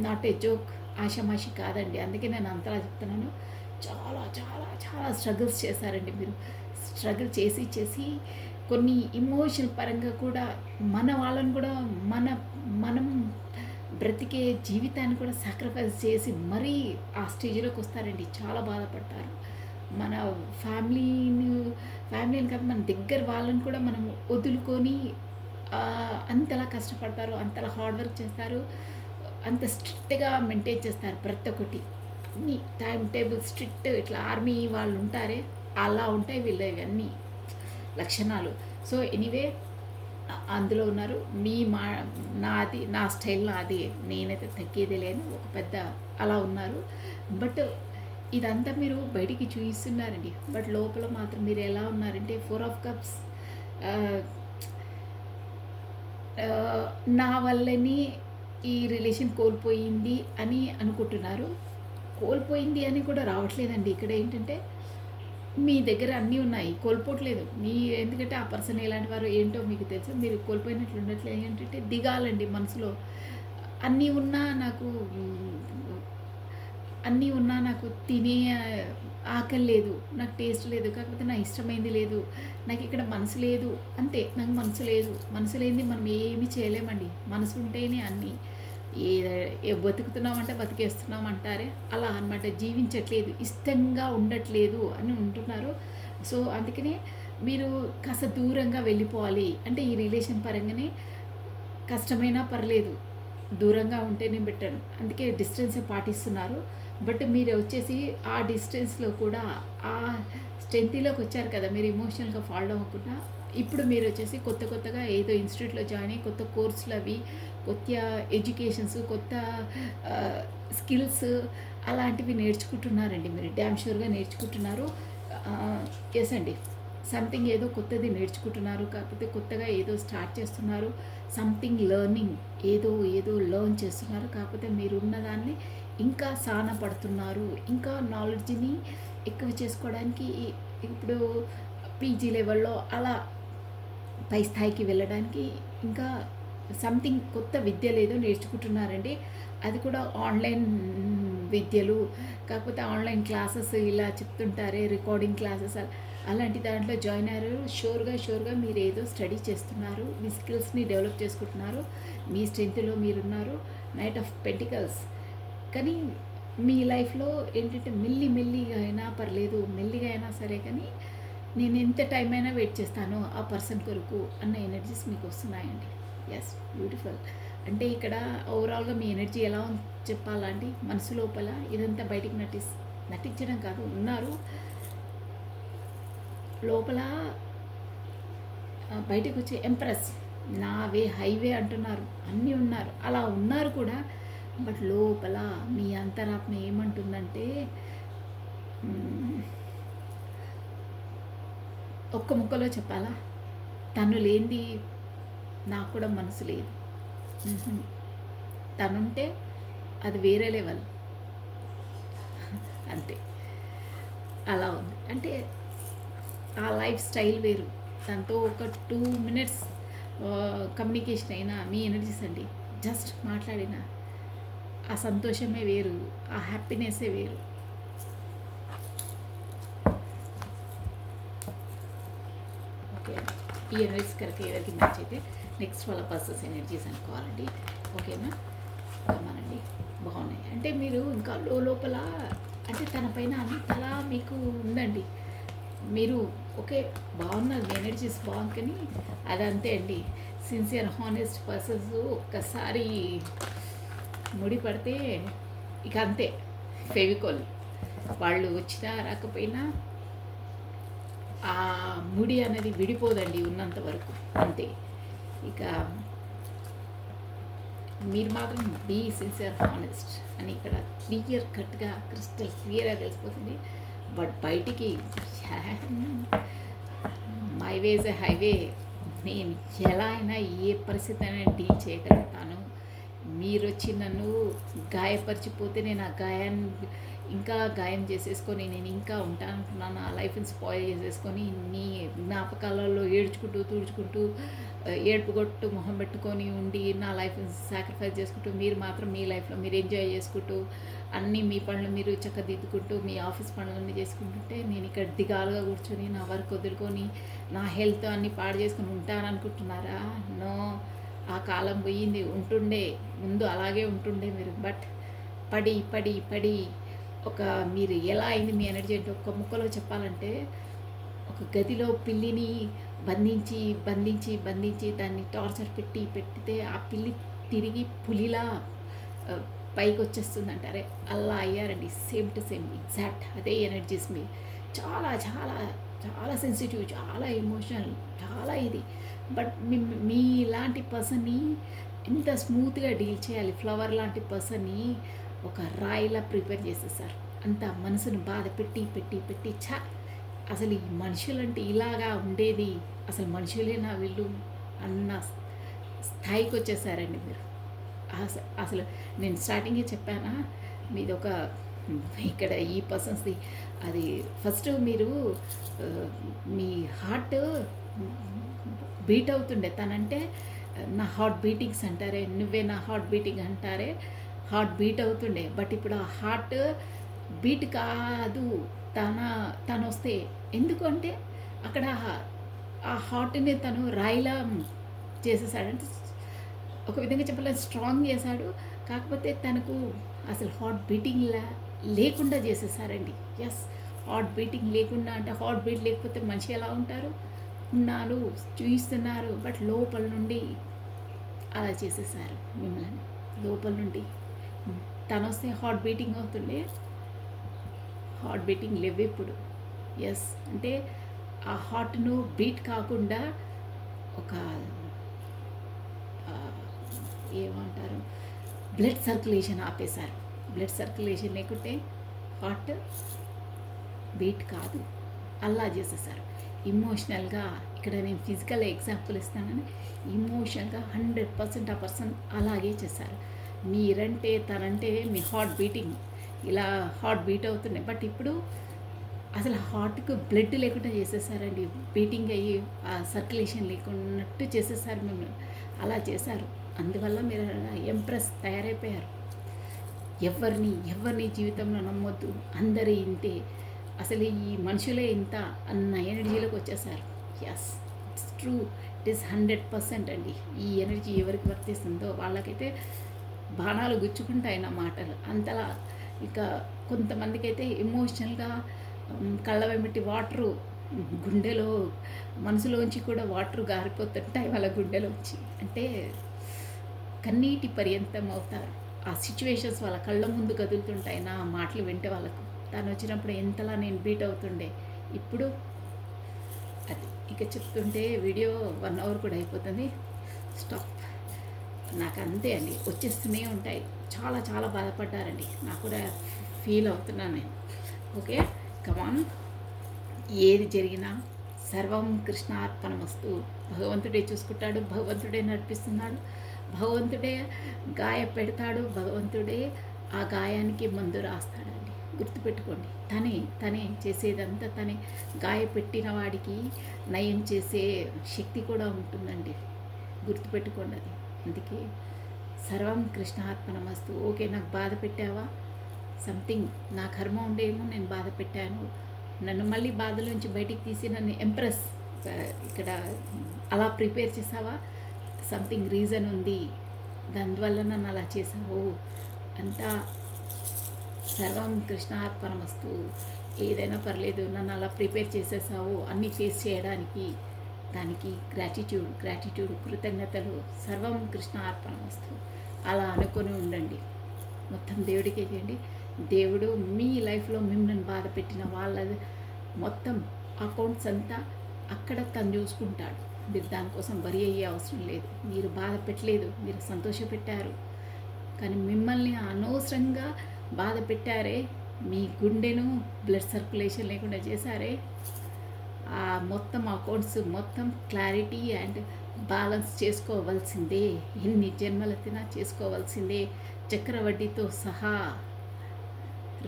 నాట్ ఏ జోక్, ఆషామాషి కాదండి. అందుకే నేను అంతలా చెప్తున్నాను. చాలా చాలా చాలా స్ట్రగుల్స్ చేశారండి మీరు. స్ట్రగుల్ చేసి చేసి కొన్ని ఇమోషనల్ పరంగా కూడా మన వాళ్ళని కూడా మనం బ్రతికే జీవితాన్ని కూడా సాక్రిఫైస్ చేసి మరీ ఆ స్టేజ్లోకి వస్తారండి. చాలా బాధపడతారు. మన ఫ్యామిలీని కాదు, మన దగ్గర వాళ్ళని కూడా మనం వదులుకొని అంతలా కష్టపడతారు, అంతలా హార్డ్ వర్క్ చేస్తారు, అంత స్ట్రిక్ట్గా మెయింటైన్ చేస్తారు ప్రతి ఒక్కటి. అన్నీ టైం టేబుల్ స్ట్రిక్ట్, ఇట్లా ఆర్మీ వాళ్ళు ఉంటారే అలా ఉంటాయి వీళ్ళు ఇవన్నీ లక్షణాలు. సో ఎనీవే అందులో ఉన్నారు. నాది నా స్టైల్ నాది, నేనైతే తగ్గేదే లేని ఒక పెద్ద అలా ఉన్నారు. బట్ ఇదంతా మీరు బయటికి చూపిస్తున్నారండి. బట్ లోపల మాత్రం మీరు ఎలా ఉన్నారంటే 4 ఆఫ్ కప్స్, నా వల్లని ఈ రిలేషన్ కోల్పోయింది అని అనుకుంటున్నారు. కోల్పోయింది అని కూడా రావట్లేదండి. ఇక్కడ ఏంటంటే మీ దగ్గర అన్నీ ఉన్నాయి, కోల్పోవట్లేదు మీ. ఎందుకంటే ఆ పర్సన్ ఎలాంటి వారు ఏంటో మీకు తెలుసు. మీరు కోల్పోయినట్లు ఉండట్లేదు. ఏంటంటే దిగాలండి మనసులో. అన్నీ ఉన్నా నాకు తినే ఆకలి లేదు, నాకు టేస్ట్ లేదు, కాకపోతే నా ఇష్టమైంది లేదు, నాకు ఇక్కడ మనసు లేదు, అంతే. నాకు మనసు లేనిది మనం ఏమీ చేయలేమండి. మనసు ఉంటేనే అన్నీ. బతుకుతున్నామంటే బతికేస్తున్నాం అంటారే అలా అనమాట. జీవించట్లేదు, ఇష్టంగా ఉండట్లేదు అని ఉంటున్నారు. సో అందుకనే మీరు కాస్త దూరంగా వెళ్ళిపోవాలి. అంటే ఈ రిలేషన్ పరంగానే కష్టమైనా పర్లేదు, దూరంగా ఉంటేనే బెటర్. అందుకే డిస్టెన్స్ పాటిస్తున్నారు. బట్ మీరు వచ్చేసి ఆ డిస్టెన్స్లో కూడా ఆ స్ట్రెంత్లోకి వచ్చారు కదా మీరు, ఎమోషనల్గా ఫాలో అవ్వకుండా. ఇప్పుడు మీరు వచ్చేసి కొత్తగా ఏదో ఇన్స్టిట్యూట్లో జాయిన్ అయ్యి కొత్త కోర్సులు అవి, కొత్త ఎడ్యుకేషన్స్, కొత్త స్కిల్స్ అలాంటివి నేర్చుకుంటున్నారండి మీరు. డ్యామ్ షూర్గా నేర్చుకుంటున్నారు. ఎస్ అండి, సంథింగ్ ఏదో కొత్తది నేర్చుకుంటున్నారు. కాకపోతే కొత్తగా ఏదో స్టార్ట్ చేస్తున్నారు. సంథింగ్ లెర్నింగ్, ఏదో లెర్న్ చేస్తున్నారు. కాకపోతే మీరున్న దాన్ని ఇంకా సానపడుతున్నారు. ఇంకా నాలెడ్జ్ని ఎక్కువ చేసుకోవడానికి ఇప్పుడు పీజీ లెవెల్లో అలా పై స్థాయికి వెళ్ళడానికి ఇంకా సంథింగ్ కొత్త విద్యలు ఏదో నేర్చుకుంటున్నారండి. అది కూడా ఆన్లైన్ విద్యలు, కాకపోతే ఆన్లైన్ క్లాసెస్ ఇలా చెప్తుంటారే, రికార్డింగ్ క్లాసెస్, అలాంటి దాంట్లో జాయిన్ అయ్యారు. షూర్గా మీరు ఏదో స్టడీ చేస్తున్నారు, మీ స్కిల్స్ని డెవలప్ చేసుకుంటున్నారు, మీ స్ట్రెంత్లో మీరున్నారు. Night of pentacles. కానీ మీ లైఫ్లో ఏంటంటే మెల్లిగా అయినా పర్లేదు, మెల్లిగా అయినా సరే, కానీ నేను ఎంత టైం అయినా వెయిట్ చేస్తాను ఆ పర్సన్ కొరకు అన్న ఎనర్జీస్ మీకు వస్తున్నాయండి. Yes, beautiful. అంటే ఇక్కడ ఓవరాల్గా మీ ఎనర్జీ ఎలా చెప్పాలంటే మనసు లోపల ఇదంతా బయటికి నటించడం కాదు, ఉన్నారు లోపల. బయటకు వచ్చే ఎంప్రెస్, హైవే అంటున్నారు, అన్నీ ఉన్నారు, అలా ఉన్నారు కూడా. బట్ లోపల మీ అంతరాత్మ ఏమంటుందంటే, ఒక్క ముక్కలో చెప్పాలా, తను లేనిది నాకు కూడా మనసు లేదు. తనుంటే అది వేరే లెవెల్, అంతే. అలా ఉంది. అంటే ఆ లైఫ్ స్టైల్ వేరు. దాంతో ఒక 2 minutes కమ్యూనికేషన్ అయినా మీ ఎనర్జీస్ అండి, జస్ట్ మాట్లాడిన ఆ సంతోషమే వేరు, ఆ హ్యాపీనెస్సే వేరు. ఓకే, ఈ ఎనర్జీస్ కరెక్ట్ ఎవరికి మ్యాచ్ అయితే నెక్స్ట్ వాళ్ళ పర్సన్స్ ఎనర్జీస్ అనుకోవాలండి. ఓకేనా, కమానండి, బాగున్నాయి. అంటే మీరు ఇంకా లోపల అంటే తన పైన అంతలా మీకు ఉందండి. మీరు ఓకే, బాగున్నది, మీ ఎనర్జీస్ బాగుంది, కానీ అదంతే అండి. సిన్సియర్ హానెస్ట్ పర్సన్స్ ఒక్కసారి ముడి పడితే ఇక అంతే, ఫెవికోల్. వాళ్ళు వచ్చినా రాకపోయినా ఆ ముడి అనేది విడిపోదండి ఉన్నంత వరకు, అంతే. ఇక మీరు మాత్రం బీ సిన్సియర్ హానెస్ట్ అని ఇక్కడ క్లియర్ కట్గా క్రిస్టల్ క్లియర్గా తెలిసిపోతుంది. బట్ బయటికి మై వేజ్ ఎ హైవే. నేను ఎలా అయినా ఏ పరిస్థితి అయినా డీల్ చేయగలుగుతాను. మీరొచ్చి నన్ను గాయపరిచిపోతే నేను ఆ గాయాన్ని ఇంకా గాయం చేసేసుకొని నేను ఇంకా ఉంటాననుకున్నాను. నా లైఫ్ని స్పాయిల్ చేసేసుకొని మీ జ్ఞాపకాలలో ఏడ్చుకుంటూ తుడుచుకుంటూ ఏడుపు కొట్టు మొహం పెట్టుకొని ఉండి నా లైఫ్ని సాక్రిఫైస్ చేసుకుంటూ మీరు మాత్రం మీ లైఫ్లో మీరు ఎంజాయ్ చేసుకుంటూ అన్నీ మీ పనులు మీరు చక్కదిద్దుకుంటూ మీ ఆఫీస్ పనులన్నీ చేసుకుంటుంటే నేను ఇక్కడ దిగాలుగా కూర్చొని నా వర్క్ వదులుకొని నా హెల్త్ అన్నీ పాడు చేసుకొని ఉంటాననుకుంటున్నారా? నో. ఆ కాలం పోయింది. ఉంటుండే ముందు అలాగే ఉంటుండే మీరు. బట్ పడి పడి పడి ఒక మీరు ఎలా అయింది మీ ఎనర్జీ అంటే ఒక్క ముక్కలో చెప్పాలంటే ఒక గదిలో పిల్లిని బంధించి బంధించి బంధించి దాన్ని టార్చర్ పెట్టి పెట్టితే ఆ పిల్లి తిరిగి పులిలా పైకి వచ్చేస్తుంది అంటారే, అలా అయ్యారండి. సేమ్ టు సేమ్ ఎగ్జాక్ట్ అదే ఎనర్జీస్ మీ. చాలా చాలా చాలా సెన్సిటివ్, చాలా ఎమోషనల్, చాలా ఇది. బట్ మీలాంటి పర్సన్ని ఎంత స్మూత్గా డీల్ చేయాలి. ఫ్లవర్ లాంటి పర్సన్ని ఒక రాయిలా ప్రిపేర్ చేసేసారు. అంత మనసును బాధ పెట్టి పెట్టి పెట్టి అసలు ఈ మనుషులంటే ఇలాగా ఉండేది, అసలు మనుషులేనా వీళ్ళు అన్న స్థాయికి వచ్చేసారండి మీరు. అసలు నేను స్టార్టింగే చెప్పానా మీది ఒక ఇక్కడ ఈ పర్సన్స్ది అది ఫస్ట్ మీరు మీ హార్ట్ బీట్ అవుతుండే తనంటే నా హార్ట్ బీటింగ్స్ అంటారే, నువ్వే నా హార్ట్ బీటింగ్ అంటారే, హార్ట్ బీట్ అవుతుండే. బట్ ఇప్పుడు ఆ హార్ట్ బీట్ కాదు తను వస్తే. ఎందుకంటే అక్కడ ఆ హార్ట్ని తను రాయిలా చేసేసాడంటే ఒక విధంగా చెప్పాలంటే స్ట్రాంగ్ చేశాడు. కాకపోతే తనకు అసలు హార్ట్ బీటింగ్లా లేకుండా చేసేసారండి. ఎస్, హార్ట్ బీటింగ్ లేకుండా అంటే హార్ట్ బీట్ లేకపోతే మనిషి ఎలా ఉంటారు? ఉన్నారు, చూయిస్తున్నారు, బట్ లోపల నుండి అలా చేసేసారు మిమ్మల్ని. లోపల నుండి తను వస్తే హార్ట్ బీటింగ్ అవుతుండే, హార్ట్ బీటింగ్ లేవు ఇప్పుడు. ఎస్, అంటే ఆ హార్ట్ను బీట్ కాకుండా ఒక ఏమంటారు బ్లడ్ సర్క్యులేషన్ ఆపేశారు. బ్లడ్ సర్క్యులేషన్ లేకుంటే హార్ట్ బీట్ కాదు, అలా చేసేసారు. ఇమోషనల్గా ఇక్కడ నేను ఫిజికల్ ఎగ్జాంపుల్ ఇస్తానని ఇమోషనల్గా 100% ఆ పర్సన్ అలాగే చేశారు. మీరంటే తనంటే మీ హార్ట్ బీటింగ్ ఇలా హార్ట్ బీట్ అవుతున్నాయి. బట్ ఇప్పుడు అసలు హార్ట్కు బ్లడ్ లేకుండా చేసేసారండి. బీటింగ్ అయ్యి ఆ సర్క్యులేషన్ లేకున్నట్టు చేసేసారు మిమ్మల్ని. అలా చేశారు. అందువల్ల మీరు ఎంప్రెస్ తయారైపోయారు. ఎవరిని జీవితంలో నమ్మొద్దు, అందరూ ఇంతే, అసలు ఈ మనుషులే ఇంత అన్న ఎనర్జీలోకి వచ్చేసారు. Yes, it's true, it is 100% అండి. ఈ ఎనర్జీ ఎవరికి వర్తిస్తుందో వాళ్ళకైతే బాణాలు గుచ్చుకుంటాయి నా మాటలు అంతలా. ఇక కొంతమందికి అయితే ఎమోషనల్గా కళ్ళ వెంబటి వాటరు గుండెలో మనసులోంచి కూడా వాటర్ గారిపోతుంటాయి వాళ్ళ గుండెలోంచి. అంటే కన్నీటి పర్యంతం అవుతారు. ఆ సిచ్యువేషన్స్ వాళ్ళ కళ్ళ ముందు కదులుతుంటాయి నా మాటలు వింటే వాళ్ళకు. తను వచ్చినప్పుడు ఎంతలా నేను బీట్ అవుతుండే. ఇప్పుడు అది ఇక చెప్తుంటే వీడియో 1 అవర్ కూడా అయిపోతుంది. స్టాప్. నాకు అంతే అండి, వచ్చేస్తూనే ఉంటాయి. చాలా చాలా బాధపడ్డారండి, నాకు కూడా ఫీల్ అవుతున్నాను నేను. ఓకే, కమాన్. ఏది జరిగినా సర్వం కృష్ణార్పణమస్తు. భగవంతుడే చూసుకుంటాడు, భగవంతుడే నడిపిస్తున్నాడు, భగవంతుడే గాయ పెడతాడు, భగవంతుడే ఆ గాయానికి మందు రాస్తాడండి. గుర్తుపెట్టుకోండి, తనే చేసేదంతా తనే. గాయపెట్టిన వాడికి నయం చేసే శక్తి కూడా ఉంటుందండి. గుర్తుపెట్టుకోండి అది. అందుకే సర్వం కృష్ణార్పణమస్తు. ఓకే, నాకు బాధ పెట్టావా, సంథింగ్ నా కర్మ ఉండేమో, నేను బాధ పెట్టాను, నన్ను మళ్ళీ బాధలోంచి బయటికి తీసి నన్ను ఎంప్రెస్ ఇక్కడ అలా ప్రిపేర్ చేసావా, సంథింగ్ రీజన్ ఉంది, దానివల్ల నన్ను అలా చేసావు, అంతా సర్వం కృష్ణార్పణమస్తు. ఏదైనా పర్లేదు, నన్ను అలా ప్రిపేర్ చేసేసావు అన్నీ ఫేస్ చేయడానికి, దానికి గ్రాటిట్యూడ్ కృతజ్ఞతలు. సర్వం కృష్ణార్పణమస్తు. అలా అనుకొని ఉండండి. మొత్తం దేవుడికే చేయండి. దేవుడు మీ లైఫ్లో మిమ్మల్ని బాధ పెట్టిన వాళ్ళ మొత్తం అకౌంట్స్ అంతా అక్కడ తను చూసుకుంటాడు. మీరు దానికోసం వరి అయ్యే అవసరం లేదు. మీరు బాధ పెట్టలేదు, మీరు సంతోషపెట్టారు. కానీ మిమ్మల్ని అనవసరంగా బాధ పెట్టారే, మీ గుండెను బ్లడ్ సర్క్యులేషన్ లేకుండా చేశారే, ఆ మొత్తం అకౌంట్స్ మొత్తం క్లారిటీ అండ్ బ్యాలెన్స్ చేసుకోవాల్సిందే. ఎన్ని జన్మలెత్తినా చేసుకోవాల్సిందే, చక్రవడ్డీతో సహా.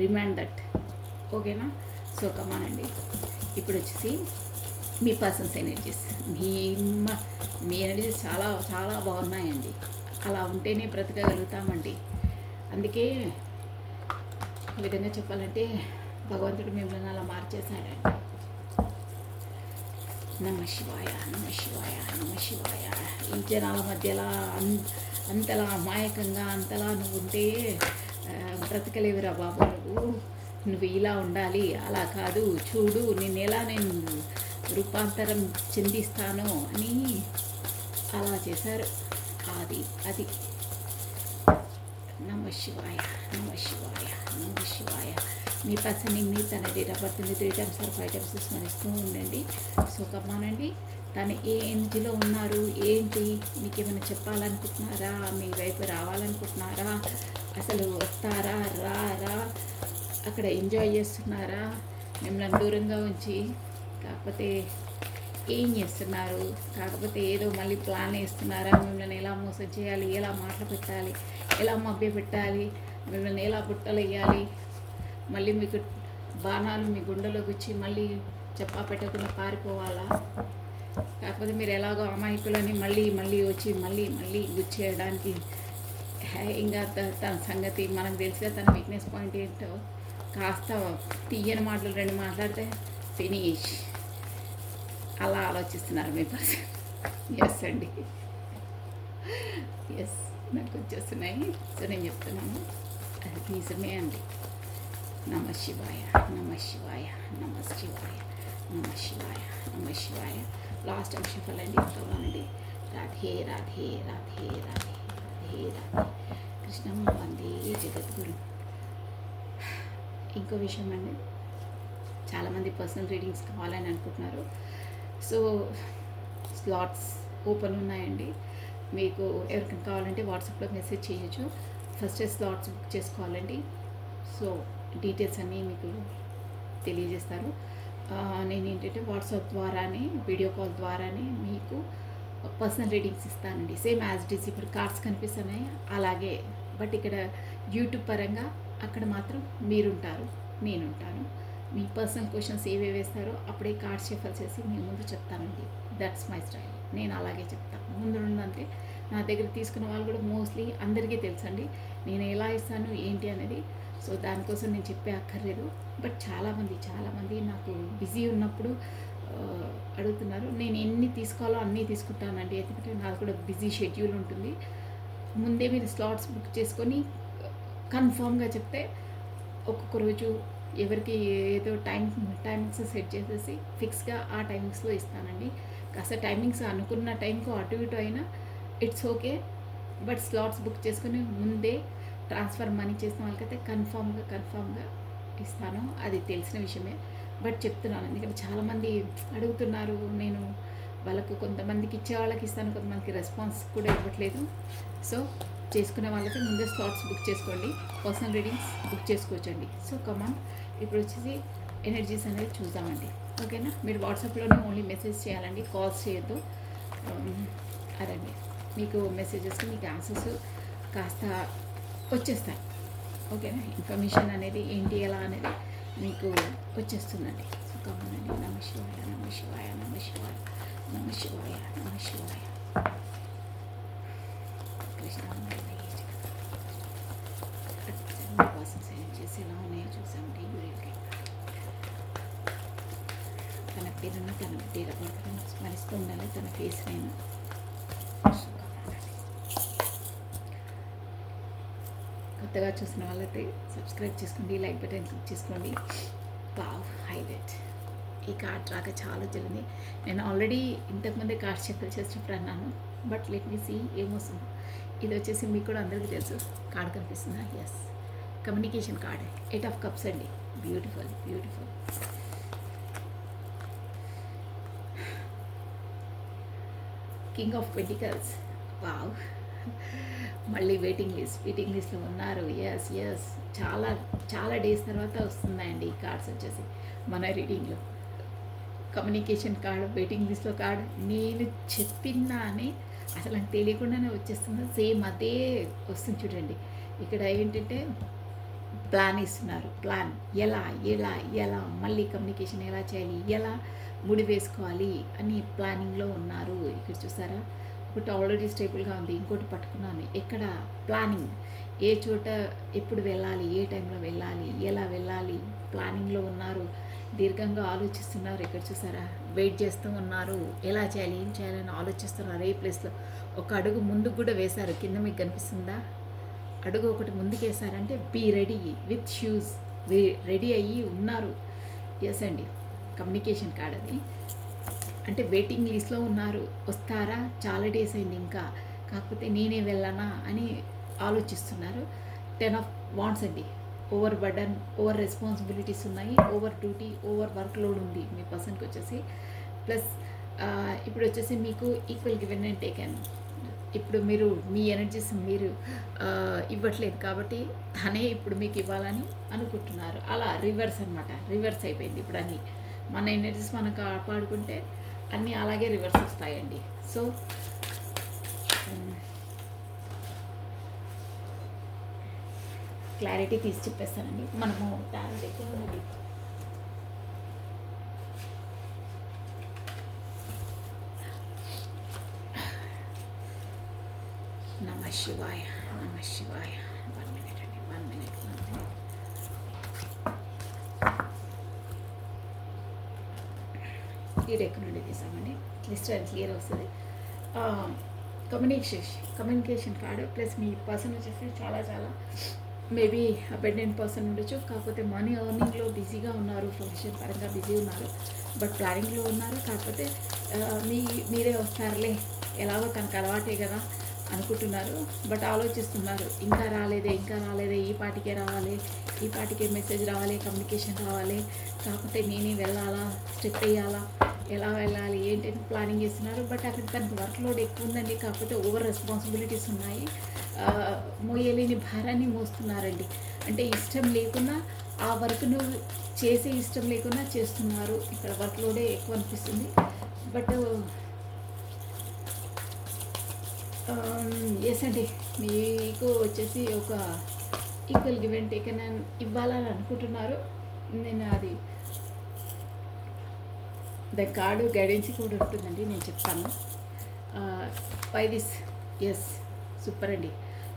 Remind that. ఓకేనా? సో కమానండి. ఇప్పుడు వచ్చేసి మీ పర్సన్స్ ఎనర్జీస్, మీ ఎనర్జీస్ చాలా చాలా బాగున్నాయండి. అలా ఉంటేనే బ్రతకగలుగుతామండి. అందుకే ఒక విధంగా చెప్పాలంటే భగవంతుడు మిమ్మల్ని అలా మార్చేశాడండి. నమ శివాయ, నమ శివాయ, నమ శివాయ. ఈ జనాల మధ్యలో అంతలా అమాయకంగా అంతలా నువ్వు ఉంటే బ్రతకలేవురా బాబు. నువ్వు ఇలా ఉండాలి, అలా కాదు, చూడు నేను ఎలా నేను రూపాంతరం చెందిస్తాను అని అలా చేశారు. అది నమ శివాయ, నమ శివాయ, నమ శివాయ. మీ పర్సన్ని మీరు తన డేట్ ఆఫ్ బర్త్ని 3 times or 5 times స్మరిస్తూ ఉండండి. సో కమ్మానండి. తను ఏ ఏజ్లో ఉన్నారు, ఏంటి, మీకు ఏమైనా చెప్పాలనుకుంటున్నారా, మీ వైపు రావాలనుకుంటున్నారా, అసలు వస్తారా, రారా, అక్కడ ఎంజాయ్ చేస్తున్నారా, మిమ్మల్ని దూరంగా ఉంచి, కాకపోతే ఏం చేస్తున్నారు, కాకపోతే ఏదో మళ్ళీ ప్లాన్ వేస్తున్నారా, మిమ్మల్ని ఎలా మోసం చేయాలి, ఎలా మాటలు పెట్టాలి, ఎలా మభ్య పెట్టాలి, మిమ్మల్ని ఎలా బుట్టలు వేయాలి, మళ్ళీ మీకు బాణాలు మీ గుండెలోకి వచ్చి మళ్ళీ చెప్పా పెట్టకుండా పారిపోవాలా, కాకపోతే మీరు ఎలాగో అమాయకులని మళ్ళీ మళ్ళీ వచ్చి మళ్ళీ మళ్ళీ గుచ్చేయడానికి. ఇంకా తన సంగతి మనకు తెలిసిగా తన వీక్నెస్ పాయింట్ ఏంటో కాస్త తీయని మాటలు 2 మాట్లాడితే ఫినిష్. అలా ఆలోచిస్తున్నారు మీ పర్సన్. ఎస్ అండి, ఎస్ నాకు వచ్చేస్తున్నాయి. సో నేను చెప్తున్నాను, అది నిజమే అండి. నమ శివాయ, నమ శివాయ, నమ శివాయ, నమ శివాయ, నమ శివాయ. లాస్ట్ అంశం అండి, ఇంకోనండి. రాధే రాధే రాధే రాధే రాధే రాధే కృష్ణం వందే జగద్గురు. ఇంకో విషయం అండి, చాలామంది పర్సనల్ రీడింగ్స్ కావాలని అనుకుంటున్నారు. సో స్లాట్స్ ఓపెన్ ఉన్నాయండి. మీకు ఎవరికైనా కావాలంటే వాట్సాప్లో మెసేజ్ చేయొచ్చు. ఫస్ట్ స్లాట్స్ బుక్ చేసుకోవాలండి. సో డీటెయిల్స్ అన్నీ మీకు తెలియజేస్తారు. నేను ఏంటంటే వాట్సాప్ ద్వారానే, వీడియో కాల్ ద్వారానే మీకు పర్సనల్ రీడింగ్స్ ఇస్తానండి. సేమ్ యాజ్ ఇట్ ఈస్ ఇప్పుడు కార్డ్స్ కనిపిస్తున్నాయి అలాగే. బట్ ఇక్కడ యూట్యూబ్ పరంగా అక్కడ మాత్రం మీరుంటారు, నేనుంటాను. మీ పర్సనల్ క్వశ్చన్స్ ఏవేవి వేస్తారో అప్పుడే కార్డ్స్ షఫల్ చేసి మీ ముందు చెప్తానండి. That's my style. నేను అలాగే చెప్తాను. ముందు నుండి నా దగ్గర తీసుకున్న వాళ్ళు కూడా మోస్ట్లీ అందరికీ తెలుసండి నేను ఎలా ఇస్తాను ఏంటి అనేది. సో దానికోసం నేను చెప్పే అక్కర్లేదు. బట్ చాలామంది నాకు బిజీ ఉన్నప్పుడు అడుగుతున్నారు. నేను ఎన్ని తీసుకోవాలో అన్నీ తీసుకుంటానండి. ఎందుకంటే నాకు కూడా బిజీ షెడ్యూల్ ఉంటుంది. ముందే మీరు స్లాట్స్ బుక్ చేసుకొని కన్ఫామ్గా చెప్తే ఒక్కొక్క రోజు ఎవరికి ఏదో టైమింగ్స్ సెట్ చేసేసి ఫిక్స్గా ఆ టైమింగ్స్లో ఇస్తానండి. కాస్త టైమింగ్స్ అనుకున్న టైంకు అటు ఇటు అయినా it's okay. But slots book చేసుకుని ముందే ట్రాన్స్ఫర్ మనీ చేసిన వాళ్ళకైతే కన్ఫామ్గా ఇస్తాను. అది తెలిసిన విషయమే. బట్ చెప్తున్నాను ఎందుకంటే చాలామంది అడుగుతున్నారు. నేను వాళ్ళకు కొంతమందికి ఇచ్చే వాళ్ళకి ఇస్తాను, కొంతమందికి రెస్పాన్స్ కూడా ఇవ్వట్లేదు. సో చేసుకునే వాళ్ళకి ముందే స్లాట్స్ బుక్ చేసుకోండి. పర్సనల్ రీడింగ్స్ బుక్ చేసుకోవచ్చండి. సో కమాన్, ఇప్పుడు వచ్చేసి ఎనర్జీస్ అనేది చూద్దామండి. ఓకేనా? మీరు వాట్సాప్లోనే ఓన్లీ మెసేజ్ చేయాలండి, కాల్స్ చేయొద్దు. అదండి, మీకు మెసేజెస్కి మీకు ఆన్సర్స్ కాస్త వచ్చేస్తాయి. ఓకేనా? ఇన్ఫర్మేషన్ అనేది ఏంటి ఎలా అనేది మీకు వచ్చేస్తుందండి. సో కమానండి. నమ శివాయ, నమ శివాయ, నమ శివాయ, నమ శివాయ, నమ శివాయ. కృష్ణ చేసి ఎలా ఉన్నాయో చూసామండి. యూరిల్కి తన పేరును తన డేటబర్త్ను స్మరిస్తూ ఉండాలి. తన ఫేస్ నేను కొత్తగా చూసిన వాళ్ళైతే సబ్స్క్రైబ్ చేసుకోండి, లైక్ బటన్ క్లిక్ చేసుకోండి. Wow, highlight. ఈ కార్డ్ రాక చాలా జరిగింది. నేను ఆల్రెడీ ఇంతకుముందే కార్డ్ షఫల్ చేసినప్పుడు అన్నాను. బట్ లెట్ మీ సీ ఏమొస్తుంది. ఇది వచ్చేసి మీకు కూడా అందరికీ తెలుసు. కార్డ్ కనిపిస్తుందా? Yes, communication card. 8 of Cups అండి. Beautiful. King of pentacles. Wow, మళ్ళీ వెయిటింగ్ లిస్ట్లో ఉన్నారు. ఎస్ ఎస్ చాలా చాలా డేస్ తర్వాత వస్తున్నాయండి ఈ కార్డ్స్ వచ్చేసి మన రీడింగ్లో. కమ్యూనికేషన్ కార్డు, వెయిటింగ్ లిస్ట్లో కార్డు, నేను చెప్పినానే అసలు నాకు తెలియకుండానే వచ్చేస్తుంది. సేమ్ అదే వస్తుంది చూడండి. ఇక్కడ ఏంటంటే ప్లాన్ ఇస్తున్నారు. ప్లాన్ ఎలా ఎలా ఎలా మళ్ళీ కమ్యూనికేషన్ ఎలా చేయాలి, ఎలా ముడి వేసుకోవాలి అని ప్లానింగ్లో ఉన్నారు. ఇక్కడ చూసారా, ఒకటి ఆల్రెడీ స్టేబుల్గా ఉంది, ఇంకోటి పట్టుకున్నాను. ఎక్కడ ప్లానింగ్, ఏ చోట ఎప్పుడు వెళ్ళాలి, ఏ టైంలో వెళ్ళాలి, ఎలా వెళ్ళాలి, ప్లానింగ్లో ఉన్నారు. దీర్ఘంగా ఆలోచిస్తున్నారు. ఇక్కడ చూసారా, వెయిట్ చేస్తూ ఉన్నారు. ఎలా చేయాలి, ఏం చేయాలని ఆలోచిస్తున్నారు. ఏ ప్లేస్లో ఒక అడుగు ముందుకు కూడా వేశారు. కింద మీకు కనిపిస్తుందా, అడుగు ఒకటి ముందుకు వేశారంటే be ready with shoes, ready అయ్యి ఉన్నారు. ఎస్ అండి, కమ్యూనికేషన్ కార్డ్ అది. అంటే వెయిటింగ్ లిస్ట్లో ఉన్నారు. వస్తారా, చాలా డేస్ అయింది ఇంకా, కాకపోతే నేనే వెళ్ళనా అని ఆలోచిస్తున్నారు. 10 ఆఫ్ వాండ్స్ అండి. ఓవర్ బర్డన్, ఓవర్ రెస్పాన్సిబిలిటీస్ ఉన్నాయి, over duty, over work load ఉంది మీ పర్సన్కి వచ్చేసి. ప్లస్ ఇప్పుడు వచ్చేసి మీకు ఈక్వల్ గివెన్ అండ్ టేకెన్. ఇప్పుడు మీరు మీ ఎనర్జీస్ మీరు ఇవ్వట్లేదు కాబట్టి తనే ఇప్పుడు మీకు ఇవ్వాలని అనుకుంటున్నారు. అలా రివర్స్ అనమాట, రివర్స్ అయిపోయింది ఇప్పుడు అన్నీ. మన ఎనర్జీస్ మనం కాపాడుకుంటే అన్నీ అలాగే రివర్స్ వస్తాయండి. సో క్లారిటీ తీసి చెప్పేస్తానండి. మనము టాలెంట్ ఎక్కువ ఉన్నది. నమ శివాయ, నమ శివాయ. 1 minute అండి, 1 minute. ఈ డెక్ నుండి తీసామండి. లిస్ట్ అండ్ క్లియర్ వస్తుంది. కమ్యూనికేషన్ కార్డు ప్లస్ మీ పర్సన్ వచ్చేసి చాలా చాలా మేబీ అబెండెంట్ పర్సన్ ఉండొచ్చు. కాకపోతే మనీ ఎర్నింగ్లో బిజీగా ఉన్నారు, ప్రొఫెషన్ పరంగా బిజీ ఉన్నారు, బట్ ప్లానింగ్లో ఉన్నారు. కాకపోతే మీరే వస్తారులే, ఎలాగో తనకు అలవాటే కదా అనుకుంటున్నారు. బట్ ఆలోచిస్తున్నారు, ఇంకా రాలేదే, ఈ పాటికే రావాలి, ఈ పాటికే మెసేజ్ రావాలి, కమ్యూనికేషన్ రావాలి, కాకపోతే నేనే వెళ్ళాలా, స్టెప్ వేయాలా, ఎలా వెళ్ళాలి ఏంటని ప్లానింగ్ చేస్తున్నారు. బట్ అక్కడ తనకు వర్క్ లోడ్ ఎక్కువ ఉందండి. కాకపోతే ఓవర్ రెస్పాన్సిబిలిటీస్ ఉన్నాయి. మోయలేని భారాన్ని మోస్తున్నారండి. అంటే ఇష్టం లేకున్నా ఆ వర్క్ను చేసే ఇష్టం లేకున్నా చేస్తున్నారు. ఇక్కడ వర్క్ లోడే ఎక్కువ అనిపిస్తుంది. బట్ ఎస్ అండి, మీకు వచ్చేసి ఒక ఈక్వల్ గివ్ అండ్ టేకెన్ ఇవ్వాలని అనుకుంటున్నారు. నేను అది ద కార్డు గైడెన్స్ కూడా ఉంటుందండి, నేను చెప్తాను. బై దిస్ ఎస్ సూపర్ అండి.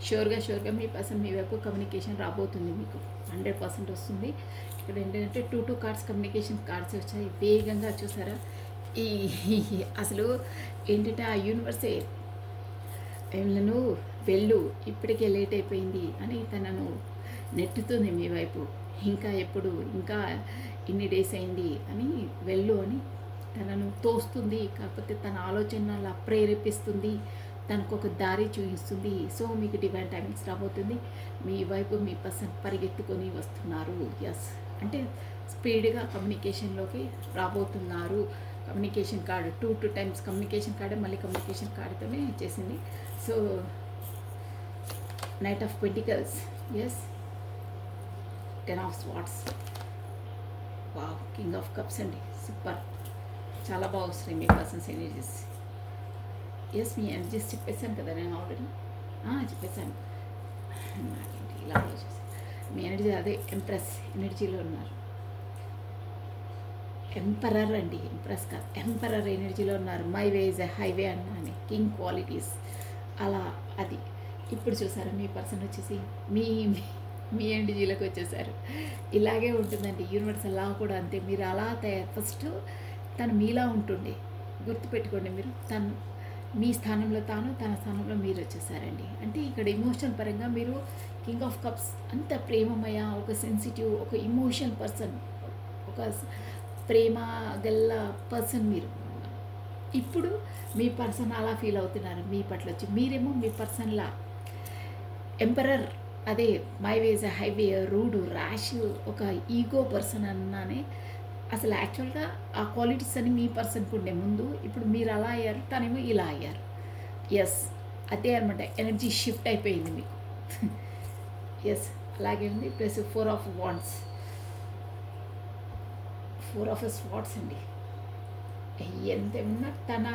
షూర్గా మీ పర్సన్ మీ వైపు కమ్యూనికేషన్ రాబోతుంది, మీకు 100% వస్తుంది. ఇక్కడ ఏంటంటే 2 కార్డ్స్ కమ్యూనికేషన్ కార్డ్స్ వచ్చాయి వేగంగా. చూసారా, ఈ అసలు ఏంటంటే ఆ యూనివర్సే వీళ్ళను వెళ్ళు, ఇప్పటికే లేట్ అయిపోయింది అని తనను నెట్టుతుంది మీ వైపు. ఇంకా ఎప్పుడు, ఇంకా ఇన్ని డేస్ అయింది అని వెళ్ళు అని తనను తోస్తుంది. కాకపోతే తన ఆలోచన అలా ప్రేరేపిస్తుంది, తనకు ఒక దారి చూపిస్తుంది. సో మీకు డివైన్ టైమింగ్స్ రాబోతుంది. మీ వైపు మీ పర్సన్ పరిగెత్తుకొని వస్తున్నారు. ఎస్ అంటే స్పీడ్గా కమ్యూనికేషన్లోకి రాబోతున్నారు. Communication card 2 times communication card, మళ్ళీ కమ్యూనికేషన్ కార్డుతోనే చేసింది. So knight of pentacles, yes 10 of swords, wow, king of cups అండి. సూపర్, చాలా బాగా వస్తున్నాయి మీ పర్సన్స్ ఎనర్జీస్. ఎస్ మీ ఎనర్జీస్ చెప్పేశాను కదా నేను ఆల్రెడీ, చెప్పేశాను. నాకేంటి ఇలా ఆలోచిస్తాను. మీ ఎనర్జీ అదే ఎంప్రెస్ ఎనర్జీలో ఉన్నారు. ఎంపరర్ అండి, ఎంప్రెస్ కాదు, ఎంపరర్ ఎనర్జీలో ఉన్నారు. My way is a highway అన్నాను, కింగ్ క్వాలిటీస్ అలా అది. ఇప్పుడు చూసారా, మీ పర్సన్ వచ్చేసి మీ ఎనర్జీలోకి వచ్చేసారు. ఇలాగే ఉంటుందండి యూనివర్స్, అలా కూడా అంతే. మీరు అలా ఫస్ట్ తను మీలా ఉంటుండే, గుర్తుపెట్టుకోండి. మీరు మీ స్థానంలో తాను, తన స్థానంలో మీరు వచ్చేసారండి. అంటే ఇక్కడ ఎమోషన్ పరంగా మీరు కింగ్ ఆఫ్ కప్స్, అంత ప్రేమమయ, ఒక సెన్సిటివ్, ఒక ఇమోషన్ పర్సన్, ఒక ప్రేమ గల్ల పర్సన్ మీరు. ఇప్పుడు మీ పర్సన్ అలా ఫీల్ అవుతున్నారు మీ పట్ల వచ్చి. మీరేమో మీ పర్సన్లా ఎంపరర్, అదే మై వేజ్ హైవే, రూడు, ర్యాష్, ఒక ఈగో పర్సన్ అన్నానే. అసలు యాక్చువల్గా ఆ క్వాలిటీస్ అని మీ పర్సన్కి ఉండే ముందు, ఇప్పుడు మీరు అలా అయ్యారు, తనేమో ఇలా అయ్యారు. ఎస్ అదే అనమాట ఎనర్జీ షిఫ్ట్ అయిపోయింది మీకు. ఎస్ అలాగే ఉంది. Plus 4 of wands, 4 of swords అండి. ఎంత ఉన్నా తన